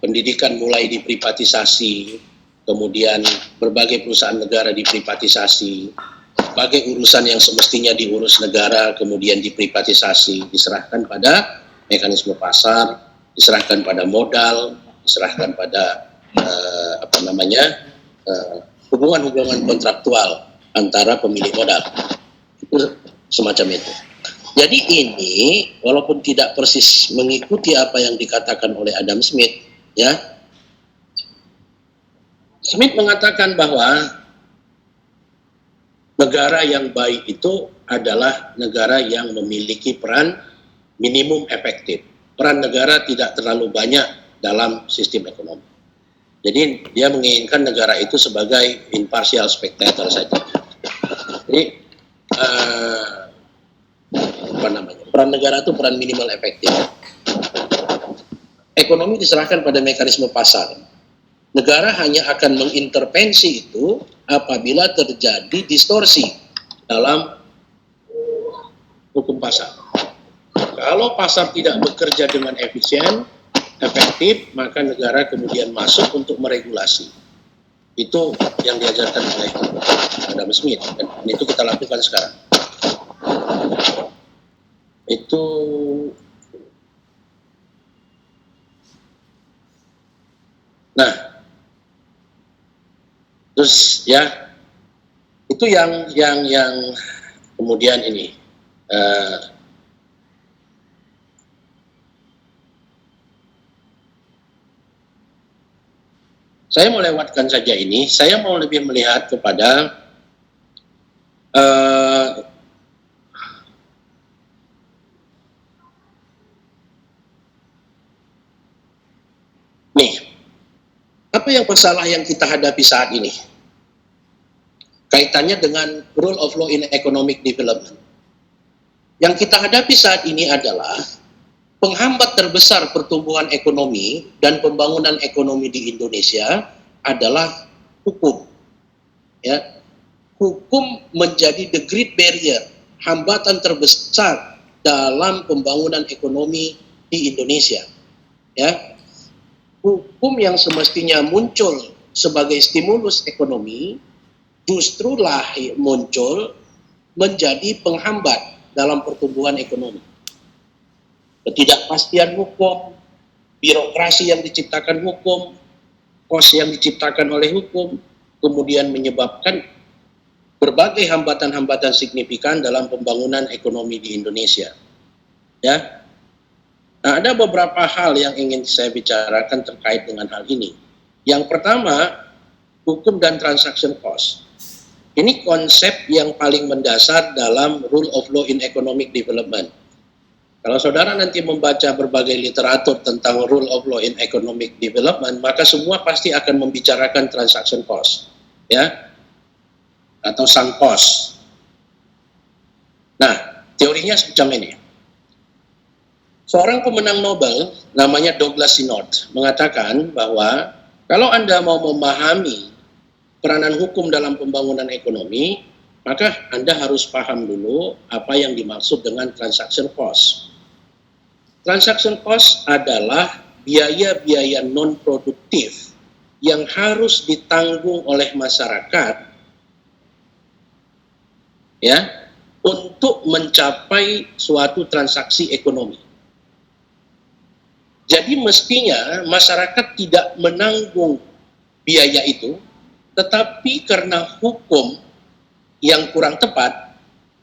pendidikan mulai diprivatisasi, kemudian berbagai perusahaan negara diprivatisasi, berbagai urusan yang semestinya diurus negara kemudian diprivatisasi, diserahkan pada mekanisme pasar, diserahkan pada modal, diserahkan pada hubungan-hubungan kontraktual antara pemilik modal. Itu semacam itu. Jadi ini walaupun tidak persis mengikuti apa yang dikatakan oleh Adam Smith, ya, Smith mengatakan bahwa negara yang baik itu adalah negara yang memiliki peran minimum efektif. Peran negara tidak terlalu banyak dalam sistem ekonomi. Jadi dia menginginkan negara itu sebagai impartial spectator saja. Jadi peran negara itu peran minimal efektif. Ekonomi diserahkan pada mekanisme pasar. Negara hanya akan mengintervensi itu apabila terjadi distorsi dalam hukum pasar. Kalau pasar tidak bekerja dengan efisien, efektif, maka negara kemudian masuk untuk meregulasi. Itu yang diajarkan oleh Adam Smith, dan itu kita lakukan sekarang. Itu terus ya, itu yang kemudian ini saya mau lewatkan saja ini. Saya mau lebih melihat kepada apa yang masalah yang kita hadapi saat ini? Kaitannya dengan rule of law in economic development. Yang kita hadapi saat ini adalah penghambat terbesar pertumbuhan ekonomi dan pembangunan ekonomi di Indonesia adalah hukum. Ya, hukum menjadi the great barrier, hambatan terbesar dalam pembangunan ekonomi di Indonesia. Ya, hukum yang semestinya muncul sebagai stimulus ekonomi justru muncul menjadi penghambat dalam pertumbuhan ekonomi. Ketidakpastian hukum, birokrasi yang diciptakan hukum, kos yang diciptakan oleh hukum, kemudian menyebabkan berbagai hambatan-hambatan signifikan dalam pembangunan ekonomi di Indonesia. Ya, nah, ada beberapa hal yang ingin saya bicarakan terkait dengan hal ini. Yang pertama, hukum dan transaction cost. Ini konsep yang paling mendasar dalam rule of law in economic development. Kalau saudara nanti membaca berbagai literatur tentang rule of law in economic development, maka semua pasti akan membicarakan transaction cost, ya, atau sunk cost. Nah, teorinya semacam ini. Seorang pemenang Nobel namanya Douglas Sinod mengatakan bahwa kalau Anda mau memahami peranan hukum dalam pembangunan ekonomi, maka Anda harus paham dulu apa yang dimaksud dengan transaction cost. Transaction cost adalah biaya-biaya non-produktif yang harus ditanggung oleh masyarakat, ya, untuk mencapai suatu transaksi ekonomi. Jadi mestinya masyarakat tidak menanggung biaya itu, tetapi karena hukum yang kurang tepat,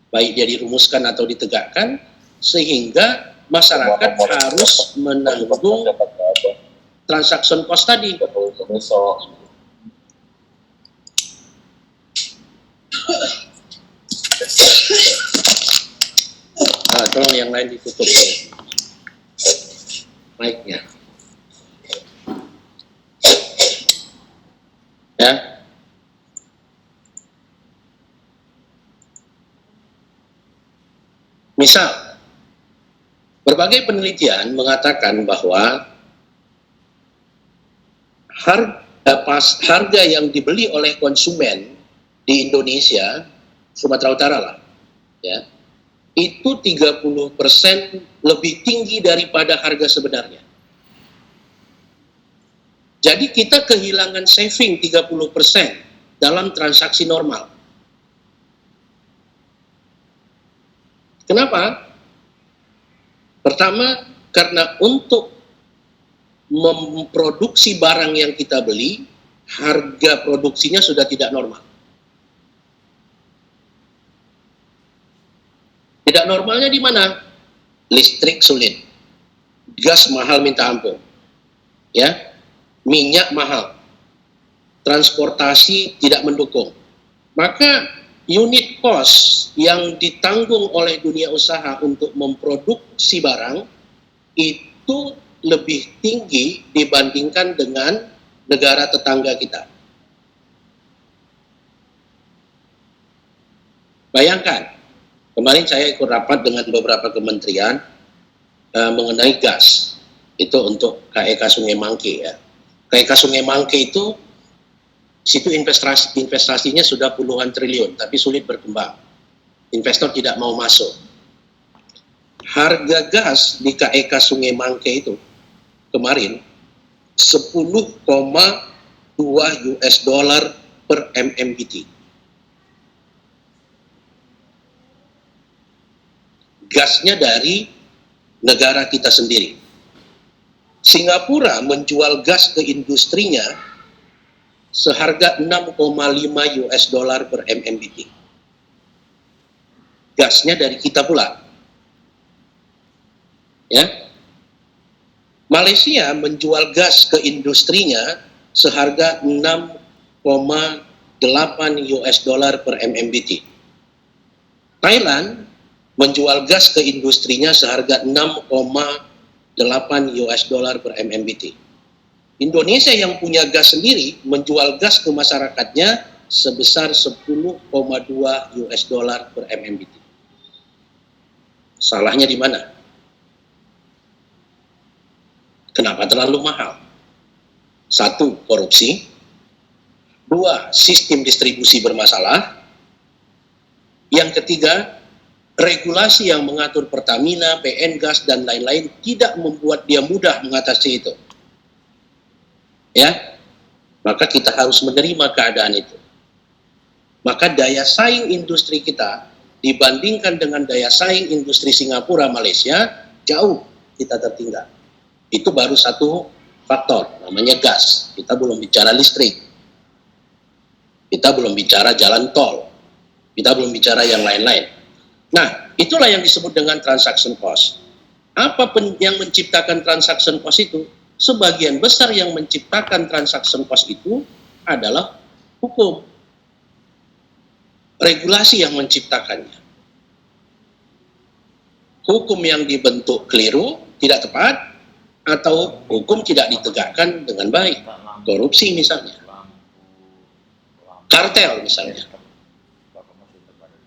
baik dia dirumuskan atau ditegakkan, sehingga masyarakat harus menanggung transaction cost tadi. Nah, tolong yang lain ditutup mic-nya. Ya. Misal, berbagai penelitian mengatakan bahwa harga yang dibeli oleh konsumen di Indonesia, Sumatera Utara lah, ya, itu 30% lebih tinggi daripada harga sebenarnya. Jadi kita kehilangan saving 30% dalam transaksi normal. Kenapa? Pertama, karena untuk memproduksi barang yang kita beli, harga produksinya sudah tidak normal. Tidak normalnya di mana? Listrik sulit, gas mahal minta ampun, ya, minyak mahal, transportasi tidak mendukung. Maka unit cost yang ditanggung oleh dunia usaha untuk memproduksi barang itu lebih tinggi dibandingkan dengan negara tetangga kita. Bayangkan, kemarin saya ikut rapat dengan beberapa kementerian mengenai gas, itu untuk KEK Sungai Mangke, ya. KEK Sungai Mangke itu situ investasinya sudah puluhan triliun, tapi sulit berkembang. Investor tidak mau masuk. Harga gas di KEK Sungai Mangke itu kemarin 10,2 US dollar per MMBT. Gasnya dari negara kita sendiri. Singapura menjual gas ke industrinya seharga 6,5 US dollar per MMBT. Gasnya dari kita pula. Ya. Malaysia menjual gas ke industrinya seharga 6,8 US dollar per MMBT. Thailand menjual gas ke industrinya seharga 6,8 US dollar per MMBT. Indonesia yang punya gas sendiri menjual gas ke masyarakatnya sebesar 10,2 US dollar per MMBT. Salahnya di mana? Kenapa terlalu mahal? 1, korupsi. 2, sistem distribusi bermasalah. Yang ketiga, regulasi yang mengatur Pertamina, PN Gas, dan lain-lain tidak membuat dia mudah mengatasi itu. Ya, maka kita harus menerima keadaan itu. Maka daya saing industri kita dibandingkan dengan daya saing industri Singapura, Malaysia, jauh kita tertinggal. Itu baru satu faktor, namanya gas. Kita belum bicara listrik. Kita belum bicara jalan tol. Kita belum bicara yang lain-lain. Nah, itulah yang disebut dengan transaction cost. Apa yang menciptakan transaction cost itu? Sebagian besar yang menciptakan transaction cost itu adalah hukum. Regulasi yang menciptakannya. Hukum yang dibentuk keliru, tidak tepat, atau hukum tidak ditegakkan dengan baik. Korupsi misalnya. Kartel misalnya.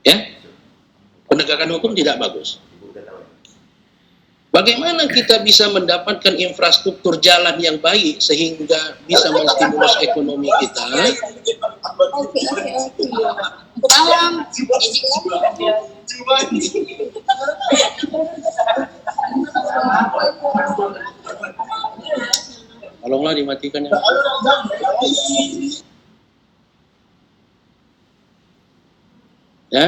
Ya? Penegakan hukum tidak bagus. Bagaimana kita bisa mendapatkan infrastruktur jalan yang baik sehingga bisa menstimulus ekonomi kita? Tolonglah dimatikan ya. Ya.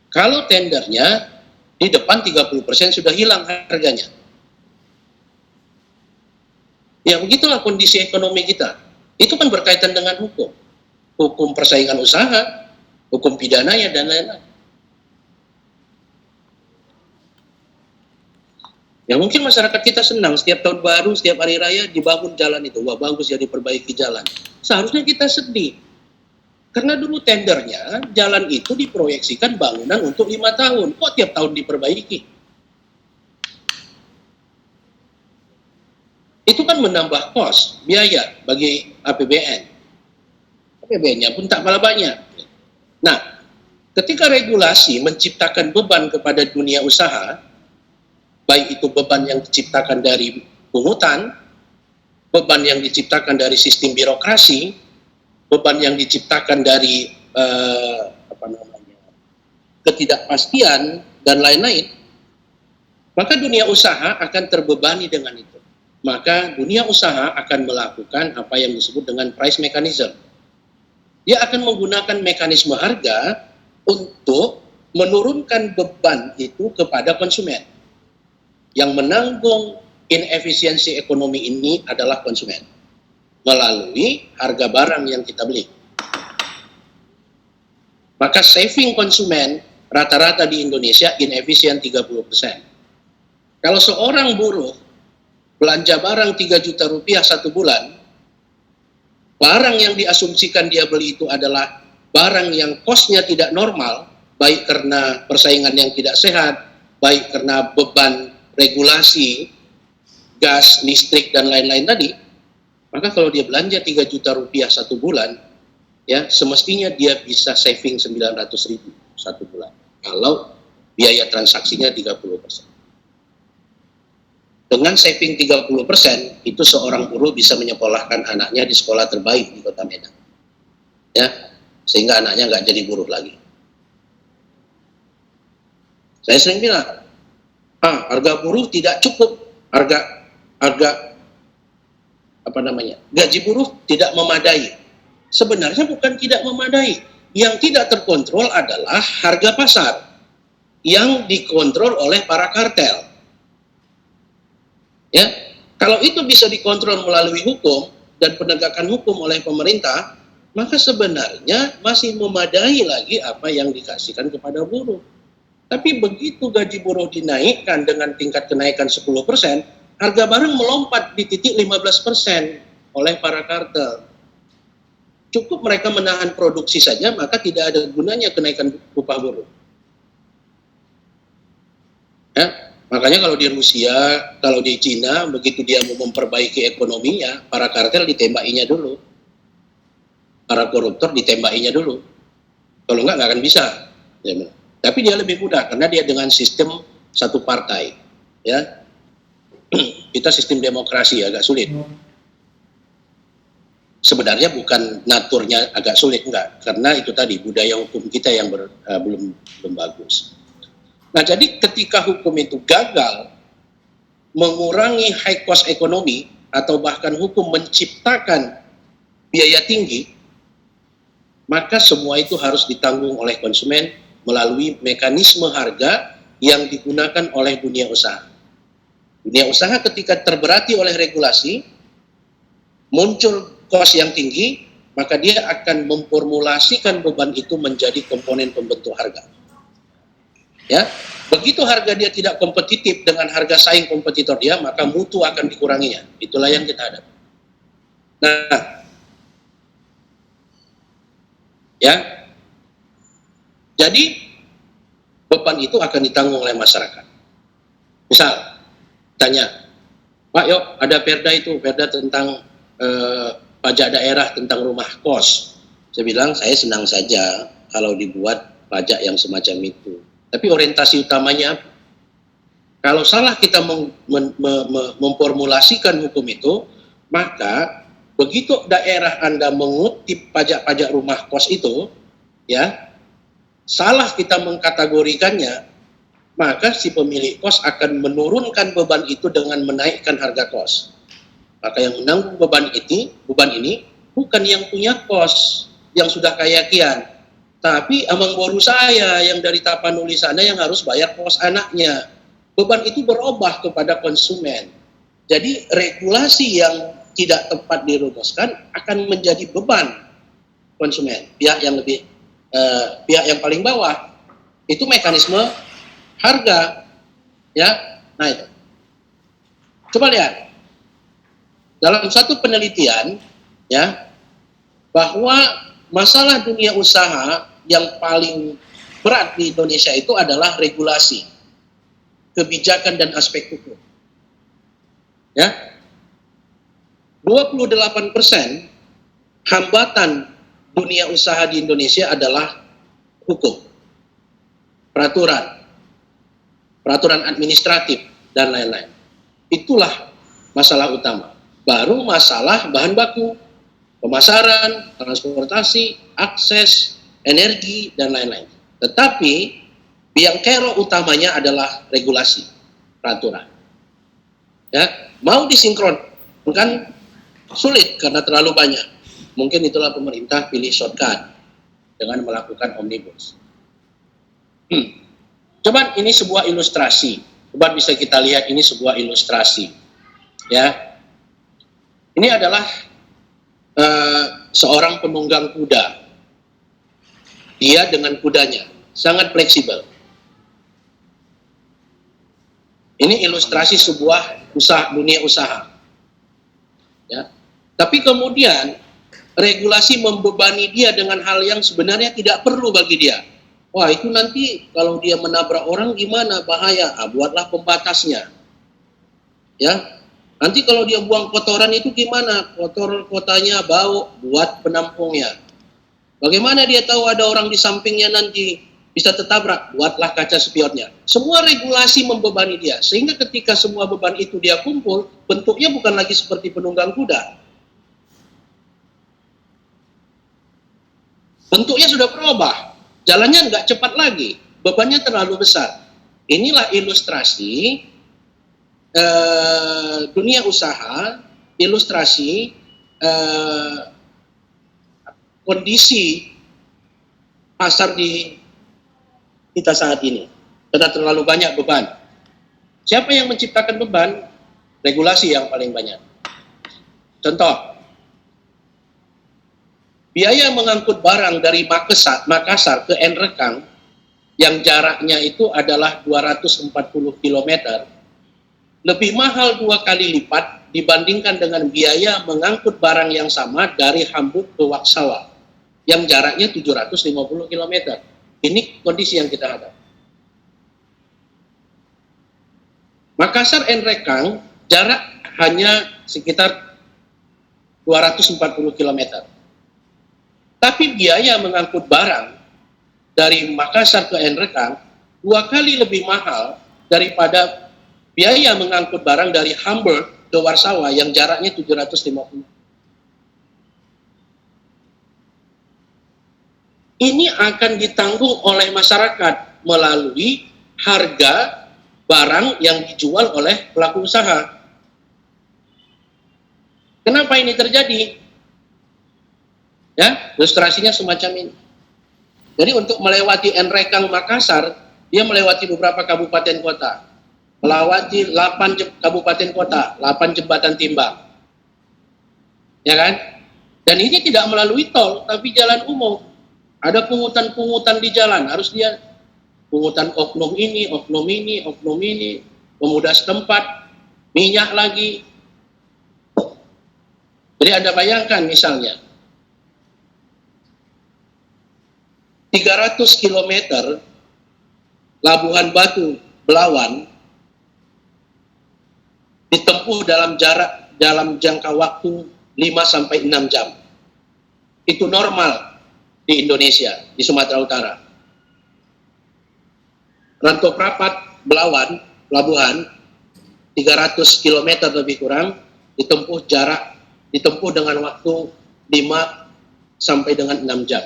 Kalau tendernya di depan 30% sudah hilang harganya. Ya begitulah kondisi ekonomi kita. Itu kan berkaitan dengan hukum. Hukum persaingan usaha, hukum pidananya, dan lain-lain. Ya mungkin masyarakat kita senang setiap tahun baru, setiap hari raya dibangun jalan itu. Wah bagus ya diperbaiki jalan. Seharusnya kita sedih. Karena dulu tendernya, jalan itu diproyeksikan bangunan untuk 5 tahun. Kok tiap tahun diperbaiki? Itu kan menambah kos, biaya bagi APBN. APBN-nya pun tak kalah banyak. Nah, ketika regulasi menciptakan beban kepada dunia usaha, baik itu beban yang diciptakan dari pungutan, beban yang diciptakan dari sistem birokrasi, beban yang diciptakan dari ketidakpastian dan lain-lain, maka dunia usaha akan terbebani dengan itu. Maka dunia usaha akan melakukan apa yang disebut dengan price mechanism. Dia akan menggunakan mekanisme harga untuk menurunkan beban itu kepada konsumen. Yang menanggung inefisiensi ekonomi ini adalah konsumen melalui harga barang yang kita beli. Maka saving konsumen rata-rata di Indonesia inefisien 30%. Kalau seorang buruh belanja barang 3 juta rupiah 1 bulan, barang yang diasumsikan dia beli itu adalah barang yang kosnya tidak normal, baik karena persaingan yang tidak sehat, baik karena beban regulasi, gas, listrik, dan lain-lain tadi, maka kalau dia belanja 3 juta rupiah 1 bulan, ya semestinya dia bisa saving 900.000 1 bulan. Kalau biaya transaksinya 30%. Dengan saving 30%, itu seorang buruh bisa menyekolahkan anaknya di sekolah terbaik di Kota Medan. Ya, sehingga anaknya nggak jadi buruh lagi. Saya sering bilang, harga buruh tidak cukup, gaji buruh tidak memadai. Sebenarnya bukan tidak memadai. Yang tidak terkontrol adalah harga pasar yang dikontrol oleh para kartel. Ya, kalau itu bisa dikontrol melalui hukum dan penegakan hukum oleh pemerintah, maka sebenarnya masih memadai lagi apa yang dikasihkan kepada buruh. Tapi begitu gaji buruh dinaikkan dengan tingkat kenaikan 10%, harga barang melompat di titik 15% oleh para kartel. Cukup mereka menahan produksi saja, maka tidak ada gunanya kenaikan upah buruh. Ya. Makanya kalau di Rusia, kalau di Cina, begitu dia mau memperbaiki ekonominya, para kartel ditembakinya dulu. Para koruptor ditembakinya dulu. Kalau nggak akan bisa. Ya. Tapi dia lebih mudah, karena dia dengan sistem satu partai. Ya. Kita sistem demokrasi agak sulit. Sebenarnya bukan naturnya agak sulit, enggak. Karena itu tadi, budaya hukum kita yang belum bagus. Nah, jadi ketika hukum itu gagal mengurangi high cost ekonomi atau bahkan hukum menciptakan biaya tinggi, maka semua itu harus ditanggung oleh konsumen melalui mekanisme harga yang digunakan oleh dunia usaha. Dunia usaha ketika terberati oleh regulasi, muncul cost yang tinggi, maka dia akan memformulasikan beban itu menjadi komponen pembentuk harga. Ya, begitu harga dia tidak kompetitif dengan harga saing kompetitor dia, maka mutu akan dikuranginya. Itulah yang kita hadapi. Nah, ya, jadi beban itu akan ditanggung oleh masyarakat. Misal, tanya, Pak, yuk ada perda tentang pajak daerah tentang rumah kos. Saya bilang, saya senang saja kalau dibuat pajak yang semacam itu. Tapi orientasi utamanya, kalau salah kita memformulasikan hukum itu, maka begitu daerah Anda mengutip pajak-pajak rumah kos itu, ya, salah kita mengkategorikannya, maka si pemilik kos akan menurunkan beban itu dengan menaikkan harga kos. Maka yang menanggung beban ini bukan yang punya kos, yang sudah kaya kian, tapi amang boru saya yang dari Tapanuli sana yang harus bayar kos anaknya. Beban itu berubah kepada konsumen. Jadi regulasi yang tidak tepat dirumuskan akan menjadi beban konsumen. Pihak yang paling bawah itu mekanisme harga, ya. Nah itu. Coba lihat dalam satu penelitian, ya, bahwa masalah dunia usaha yang paling berat di Indonesia itu adalah regulasi, kebijakan dan aspek hukum. Ya. 28% hambatan dunia usaha di Indonesia adalah hukum, peraturan administratif dan lain-lain. Itulah masalah utama. Baru masalah bahan baku, pemasaran, transportasi, akses, energi, dan lain-lain. Tetapi yang kero utamanya adalah regulasi, peraturan. Ya, mau disinkronkan sulit karena terlalu banyak. Mungkin itulah pemerintah pilih shortcut dengan melakukan omnibus. Coba ini sebuah ilustrasi. Coba bisa kita lihat ini sebuah ilustrasi. Ya, ini adalah seorang penunggang kuda. Dia dengan kudanya sangat fleksibel. Ini ilustrasi sebuah dunia usaha. Ya. Tapi kemudian regulasi membebani dia dengan hal yang sebenarnya tidak perlu bagi dia. Wah, itu nanti kalau dia menabrak orang gimana, bahaya. Buatlah pembatasnya. Ya. Nanti kalau dia buang kotoran itu gimana? Kotor kotanya bau, buat penampungnya. Bagaimana dia tahu ada orang di sampingnya nanti bisa tertabrak? Buatlah kaca spionnya. Semua regulasi membebani dia. Sehingga ketika semua beban itu dia kumpul, bentuknya bukan lagi seperti penunggang kuda. Bentuknya sudah berubah. Jalannya nggak cepat lagi. Bebannya terlalu besar. Inilah ilustrasi dunia usaha, ilustrasi kondisi pasar di kita saat ini. Karena terlalu banyak beban. Siapa yang menciptakan beban? Regulasi yang paling banyak. Contoh, biaya mengangkut barang dari Makassar ke Nrekang yang jaraknya itu adalah 240 km, lebih mahal 2 kali lipat dibandingkan dengan biaya mengangkut barang yang sama dari Hamburg ke Warsawa yang jaraknya 750 km. Ini kondisi yang kita hadapi. Makassar Nrekang jarak hanya sekitar 240 km. Tapi biaya mengangkut barang dari Makassar ke Nrekang 2 kali lebih mahal daripada biaya mengangkut barang dari Hamburg ke Warsawa yang jaraknya 750. Ini akan ditanggung oleh masyarakat melalui harga barang yang dijual oleh pelaku usaha. Kenapa ini terjadi? Ya, ilustrasinya semacam ini. Jadi untuk melewati Nrekang Makassar, dia melewati beberapa kabupaten kota. Melewati 8 kabupaten kota, 8 jembatan timbang. Ya kan? Dan ini tidak melalui tol, tapi jalan umum. Ada pungutan-pungutan di jalan, harus dia pungutan oknum ini, pemuda setempat, minyak lagi. Jadi Anda bayangkan misalnya, 300 km Labuhan Batu, Belawan, ditempuh dalam jangka waktu 5-6 jam. Itu normal di Indonesia, di Sumatera Utara. Rantau Prapat, Belawan, Labuhan, 300 km lebih kurang, ditempuh dengan waktu 5 sampai dengan 6 jam.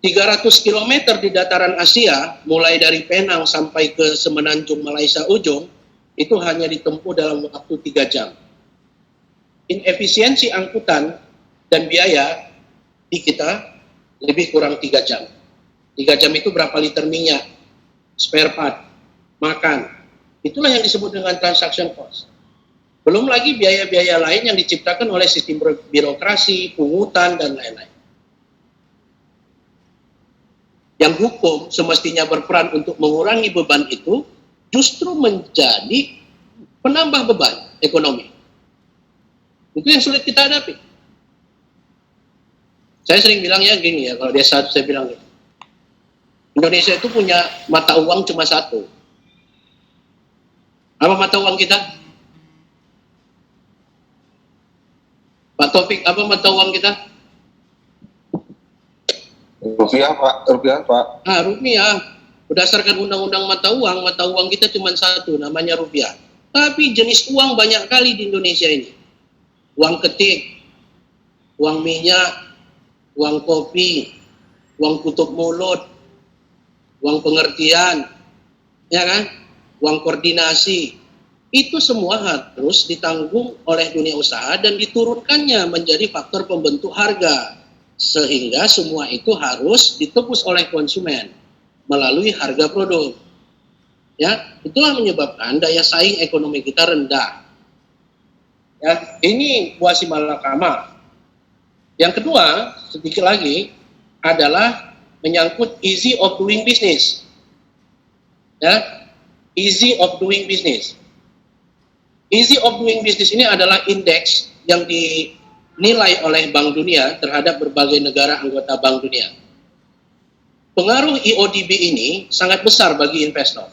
300 km di dataran Asia, mulai dari Penang sampai ke Semenanjung Malaysia ujung, itu hanya ditempuh dalam waktu 3 jam. Inefisiensi angkutan dan biaya di kita lebih kurang 3 jam. 3 jam itu berapa liter minyak, spare part, makan. Itulah yang disebut dengan transaction cost. Belum lagi biaya-biaya lain yang diciptakan oleh sistem birokrasi, pungutan, dan lain-lain. Yang hukum semestinya berperan untuk mengurangi beban itu, justru menjadi penambah beban ekonomi. Itu yang sulit kita hadapi. Saya sering bilangnya gini ya, kalau dia satu saya bilang gini. Indonesia itu punya mata uang cuma satu. Apa mata uang kita? Pak Taufik, apa mata uang kita? Rupiah, Pak. Rupiah, Pak. Rupiah. Berdasarkan undang-undang mata uang kita cuma satu, namanya rupiah. Tapi jenis uang banyak kali di Indonesia ini. uang ketik, uang minyak, uang kopi, uang tutup mulut, uang pengertian, ya kan? Uang koordinasi. Itu semua harus ditanggung oleh dunia usaha dan diturunkannya menjadi faktor pembentuk harga. Sehingga semua itu harus ditebus oleh konsumen melalui harga produk. Ya, itulah menyebabkan daya saing ekonomi kita rendah. Ya, ini buah si malakama. Yang kedua, sedikit lagi adalah menyangkut easy of doing business. Ya, easy of doing business. Easy of doing business ini adalah indeks yang dinilai oleh Bank Dunia terhadap berbagai negara anggota Bank Dunia. Pengaruh EODB ini sangat besar bagi investor.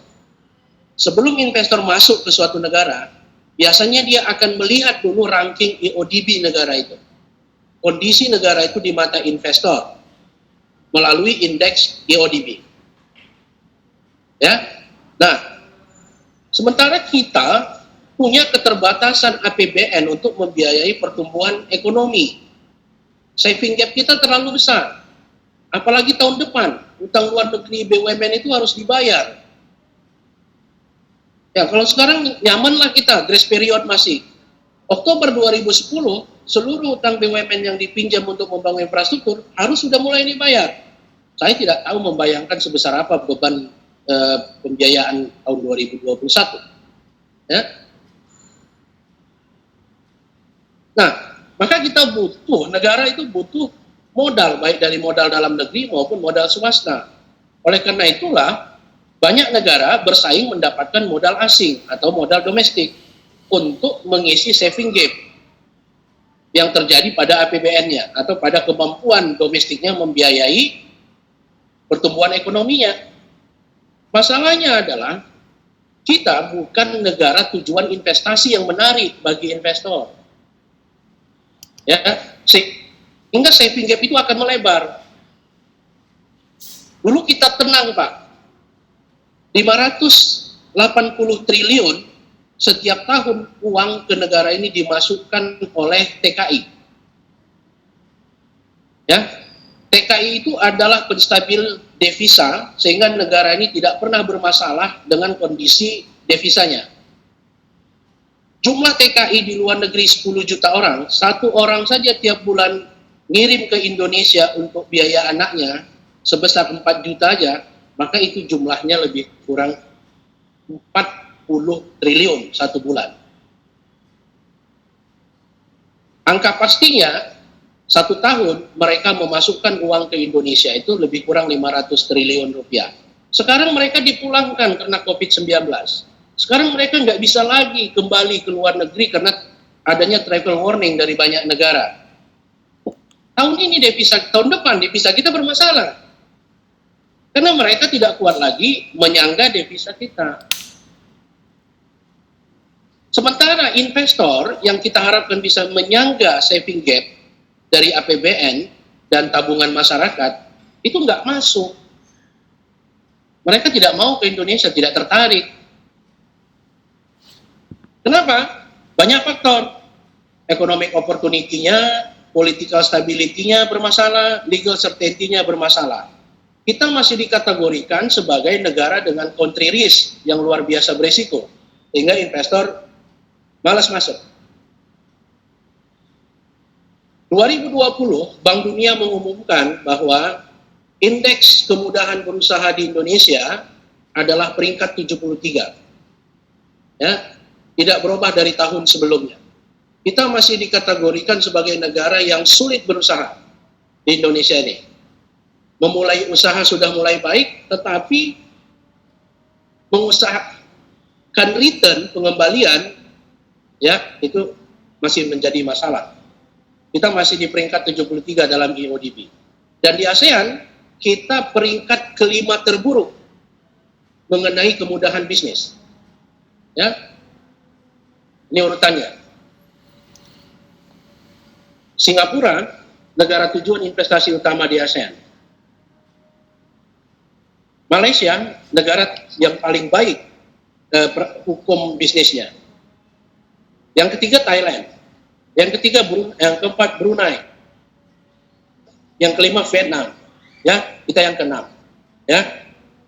Sebelum investor masuk ke suatu negara, biasanya dia akan melihat dulu ranking EODB negara itu. Kondisi negara itu di mata investor melalui indeks EODB. Ya. Nah, sementara kita punya keterbatasan APBN untuk membiayai pertumbuhan ekonomi. Saving gap kita terlalu besar. Apalagi tahun depan, utang luar negeri BUMN itu harus dibayar. Ya, kalau sekarang nyamanlah kita, grace period masih. Oktober 2010, seluruh utang BUMN yang dipinjam untuk membangun infrastruktur harus sudah mulai dibayar. Saya tidak tahu membayangkan sebesar apa beban pembiayaan tahun 2021. Ya. Nah, maka kita butuh, negara itu butuh modal, baik dari modal dalam negeri maupun modal swasta. Oleh karena itulah, banyak negara bersaing mendapatkan modal asing atau modal domestik untuk mengisi saving gap yang terjadi pada APBN-nya atau pada kemampuan domestiknya membiayai pertumbuhan ekonominya. Masalahnya adalah kita bukan negara tujuan investasi yang menarik bagi investor. Ya, sehingga saving gap itu akan melebar. Dulu kita tenang, Pak. 580 triliun setiap tahun uang ke negara ini dimasukkan oleh TKI. Ya, TKI itu adalah penstabil devisa sehingga negara ini tidak pernah bermasalah dengan kondisi devisanya. Jumlah TKI di luar negeri 10 juta orang, satu orang saja tiap bulan ngirim ke Indonesia untuk biaya anaknya sebesar 4 juta aja, maka itu jumlahnya lebih kurang 40 triliun satu bulan. Angka pastinya, satu tahun mereka memasukkan uang ke Indonesia itu lebih kurang 500 triliun rupiah. Sekarang mereka dipulangkan karena COVID-19. Sekarang mereka nggak bisa lagi kembali ke luar negeri karena adanya travel warning dari banyak negara. Tahun ini devisa, tahun depan devisa kita bermasalah. Karena mereka tidak kuat lagi menyangga devisa kita. Sementara investor yang kita harapkan bisa menyangga saving gap dari APBN dan tabungan masyarakat, itu nggak masuk. Mereka tidak mau ke Indonesia, tidak tertarik. Kenapa? Banyak faktor. Economic opportunity-nya, political stability-nya bermasalah, legal certainty-nya bermasalah. Kita masih dikategorikan sebagai negara dengan country risk yang luar biasa beresiko, sehingga investor malas masuk. 2020, Bank Dunia mengumumkan bahwa indeks kemudahan berusaha di Indonesia adalah peringkat 73. Ya, tidak berubah dari tahun sebelumnya. Kita masih dikategorikan sebagai negara yang sulit berusaha di Indonesia ini. Memulai usaha sudah mulai baik, tetapi mengusahakan return, pengembalian, ya, itu masih menjadi masalah. Kita masih di peringkat 73 dalam EODB. Dan di ASEAN, kita peringkat kelima terburuk mengenai kemudahan bisnis. Ya, ini urutannya. Singapura, negara tujuan investasi utama di ASEAN. Malaysia, negara yang paling baik hukum bisnisnya. Yang ketiga, Thailand. Yang ketiga yang keempat Brunei, yang kelima Vietnam, ya kita yang keenam, ya.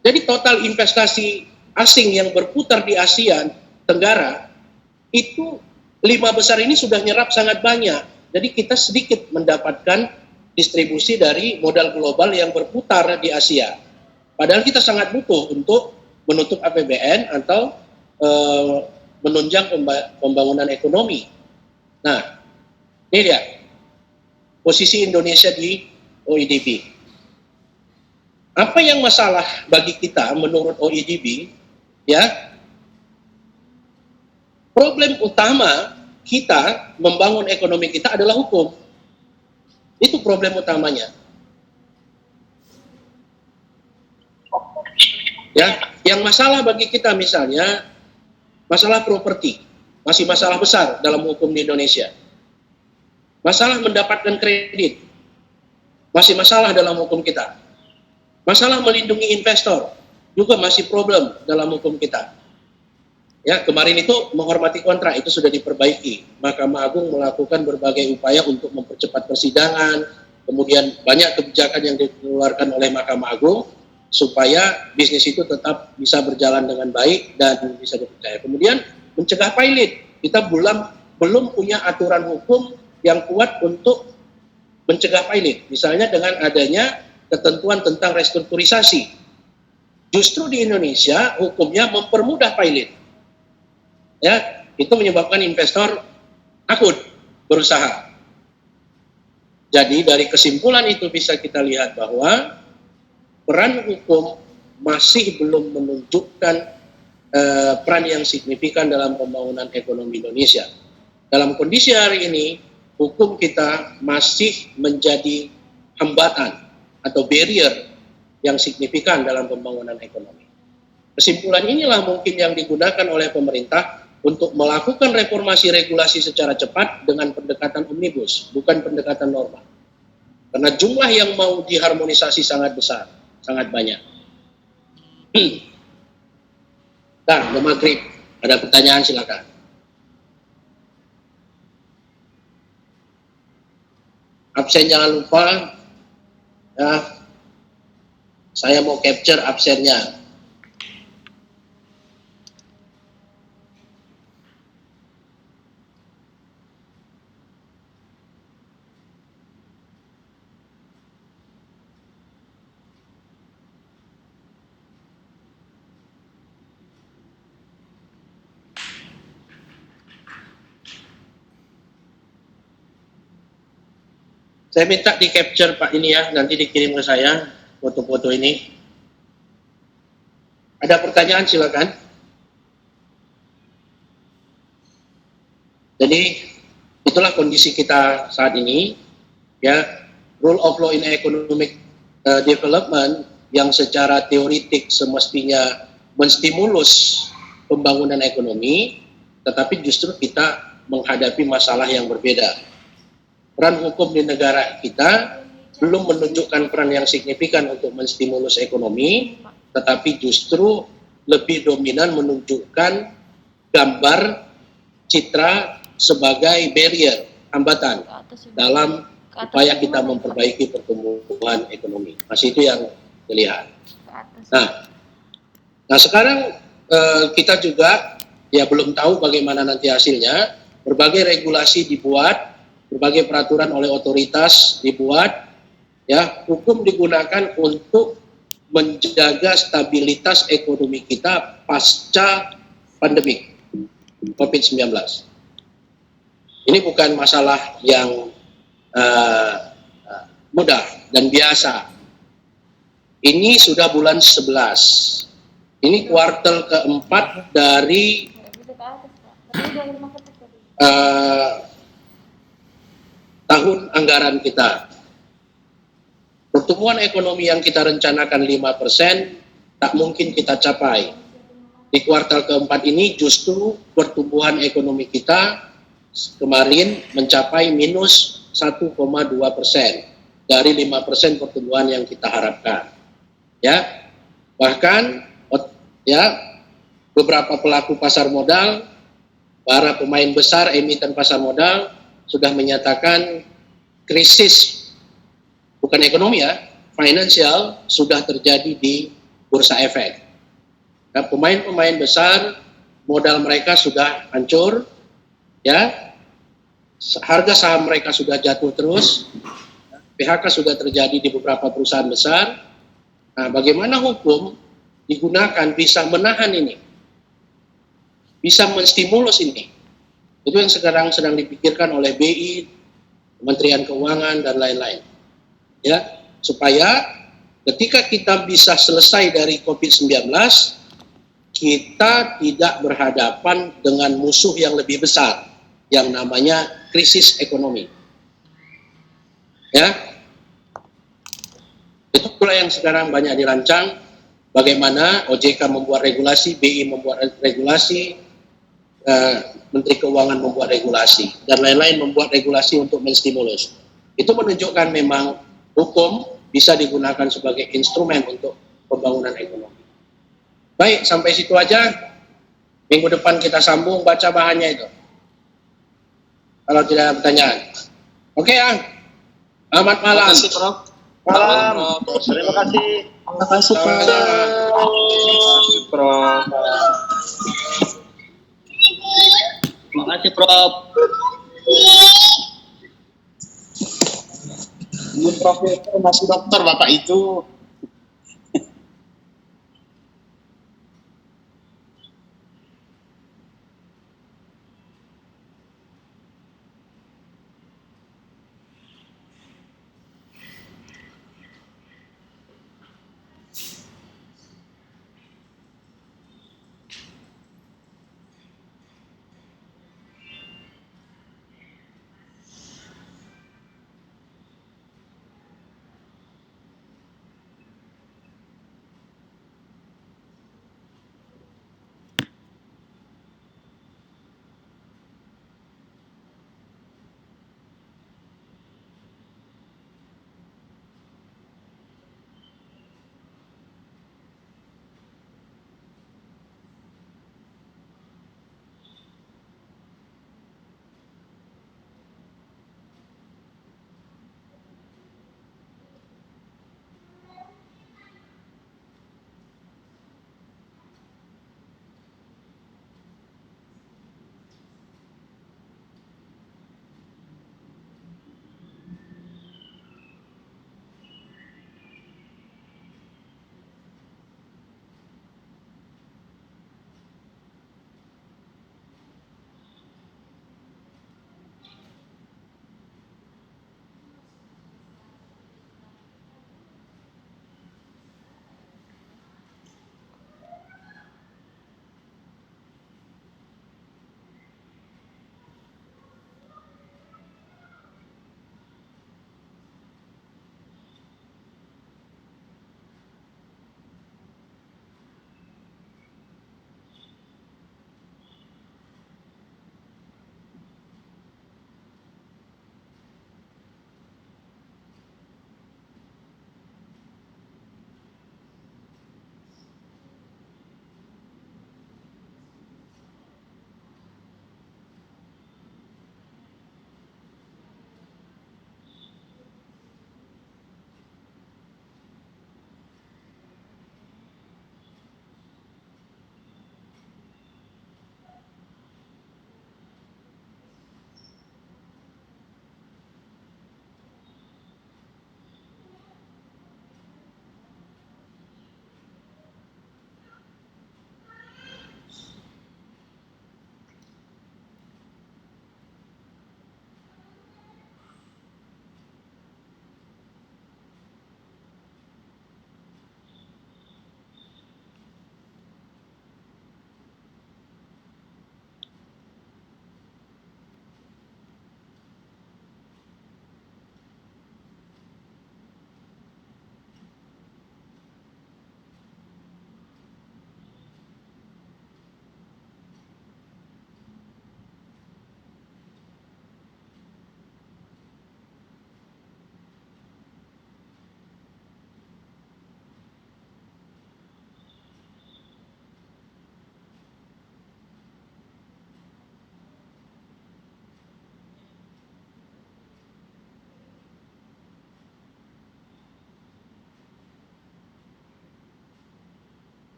Jadi total investasi asing yang berputar di Asia Tenggara itu 5 besar ini sudah nyerap sangat banyak. Jadi kita sedikit mendapatkan distribusi dari modal global yang berputar di Asia. Padahal kita sangat butuh untuk menutup APBN atau menunjang pembangunan ekonomi. Nah, ini dia posisi Indonesia di OECD. Apa yang masalah bagi kita menurut OECD? Ya, problem utama kita membangun ekonomi kita adalah hukum. Itu problem utamanya. Ya, yang masalah bagi kita misalnya masalah properti, masih masalah besar dalam hukum di Indonesia. Masalah mendapatkan kredit, masih masalah dalam hukum kita. Masalah melindungi investor, juga masih problem dalam hukum kita. Ya, kemarin itu menghormati kontrak itu sudah diperbaiki. Mahkamah Agung melakukan berbagai upaya untuk mempercepat persidangan, kemudian banyak kebijakan yang dikeluarkan oleh Mahkamah Agung supaya bisnis itu tetap bisa berjalan dengan baik dan bisa dipercaya. Kemudian mencegah pilot, kita belum punya aturan hukum yang kuat untuk mencegah pilot. Misalnya dengan adanya ketentuan tentang restrukturisasi. Justru di Indonesia hukumnya mempermudah pilot. Ya, itu menyebabkan investor takut berusaha. Jadi dari kesimpulan itu bisa kita lihat bahwa peran hukum masih belum menunjukkan peran yang signifikan dalam pembangunan ekonomi Indonesia. Dalam kondisi hari ini, hukum kita masih menjadi hambatan atau barrier yang signifikan dalam pembangunan ekonomi. Kesimpulan inilah mungkin yang digunakan oleh pemerintah untuk melakukan reformasi regulasi secara cepat dengan pendekatan omnibus, bukan pendekatan normal. Karena jumlah yang mau diharmonisasi sangat besar, sangat banyak. Nah, maghrib. Ada pertanyaan silakan. Absen jangan lupa. Ya, saya mau capture absennya. Saya minta di capture Pak ini ya, nanti dikirim ke saya foto-foto ini. Ada pertanyaan silakan. Jadi itulah kondisi kita saat ini, ya. Rule of law in economic development yang secara teoritik semestinya menstimulus pembangunan ekonomi, tetapi justru kita menghadapi masalah yang berbeda. Peran hukum di negara kita belum menunjukkan peran yang signifikan untuk menstimulus ekonomi, tetapi justru lebih dominan menunjukkan gambar citra sebagai barrier, hambatan dalam upaya kita memperbaiki pertumbuhan ekonomi. Masih itu yang dilihat. Nah sekarang kita juga ya belum tahu bagaimana nanti hasilnya. Berbagai regulasi dibuat, berbagai peraturan oleh otoritas dibuat, ya, hukum digunakan untuk menjaga stabilitas ekonomi kita pasca pandemi COVID-19. Ini bukan masalah yang mudah dan biasa. Ini sudah bulan 11. Ini kuartal keempat dari tahun anggaran kita. Pertumbuhan ekonomi yang kita rencanakan 5% tak mungkin kita capai. Di kuartal keempat ini justru pertumbuhan ekonomi kita kemarin mencapai minus 1,2% dari 5% pertumbuhan yang kita harapkan. Ya, bahkan ya beberapa pelaku pasar modal, para pemain besar emiten pasar modal sudah menyatakan krisis, bukan ekonomi ya, finansial sudah terjadi di bursa efek. Nah, pemain-pemain besar, modal mereka sudah hancur, ya, harga saham mereka sudah jatuh terus, PHK sudah terjadi di beberapa perusahaan besar. Nah, bagaimana hukum digunakan bisa menahan ini, bisa menstimulus ini? Itu yang sekarang sedang dipikirkan oleh BI, Kementerian Keuangan, dan lain-lain. Ya, supaya ketika kita bisa selesai dari COVID-19, kita tidak berhadapan dengan musuh yang lebih besar, yang namanya krisis ekonomi. Ya, itulah yang sekarang banyak dirancang, bagaimana OJK membuat regulasi, BI membuat regulasi, Menteri Keuangan membuat regulasi, dan lain-lain membuat regulasi untuk menstimulus. Itu menunjukkan memang hukum bisa digunakan sebagai instrumen untuk pembangunan ekonomi. Baik, sampai situ aja. Minggu depan kita sambung baca bahannya itu. Kalau tidak ada pertanyaan. Oke ya. Selamat malam. Terima kasih, Prof. Malam. Terima kasih. Terima kasih, Pak. Prof. Terima kasih, Prof. Ini Prof itu masih dokter Bapak itu.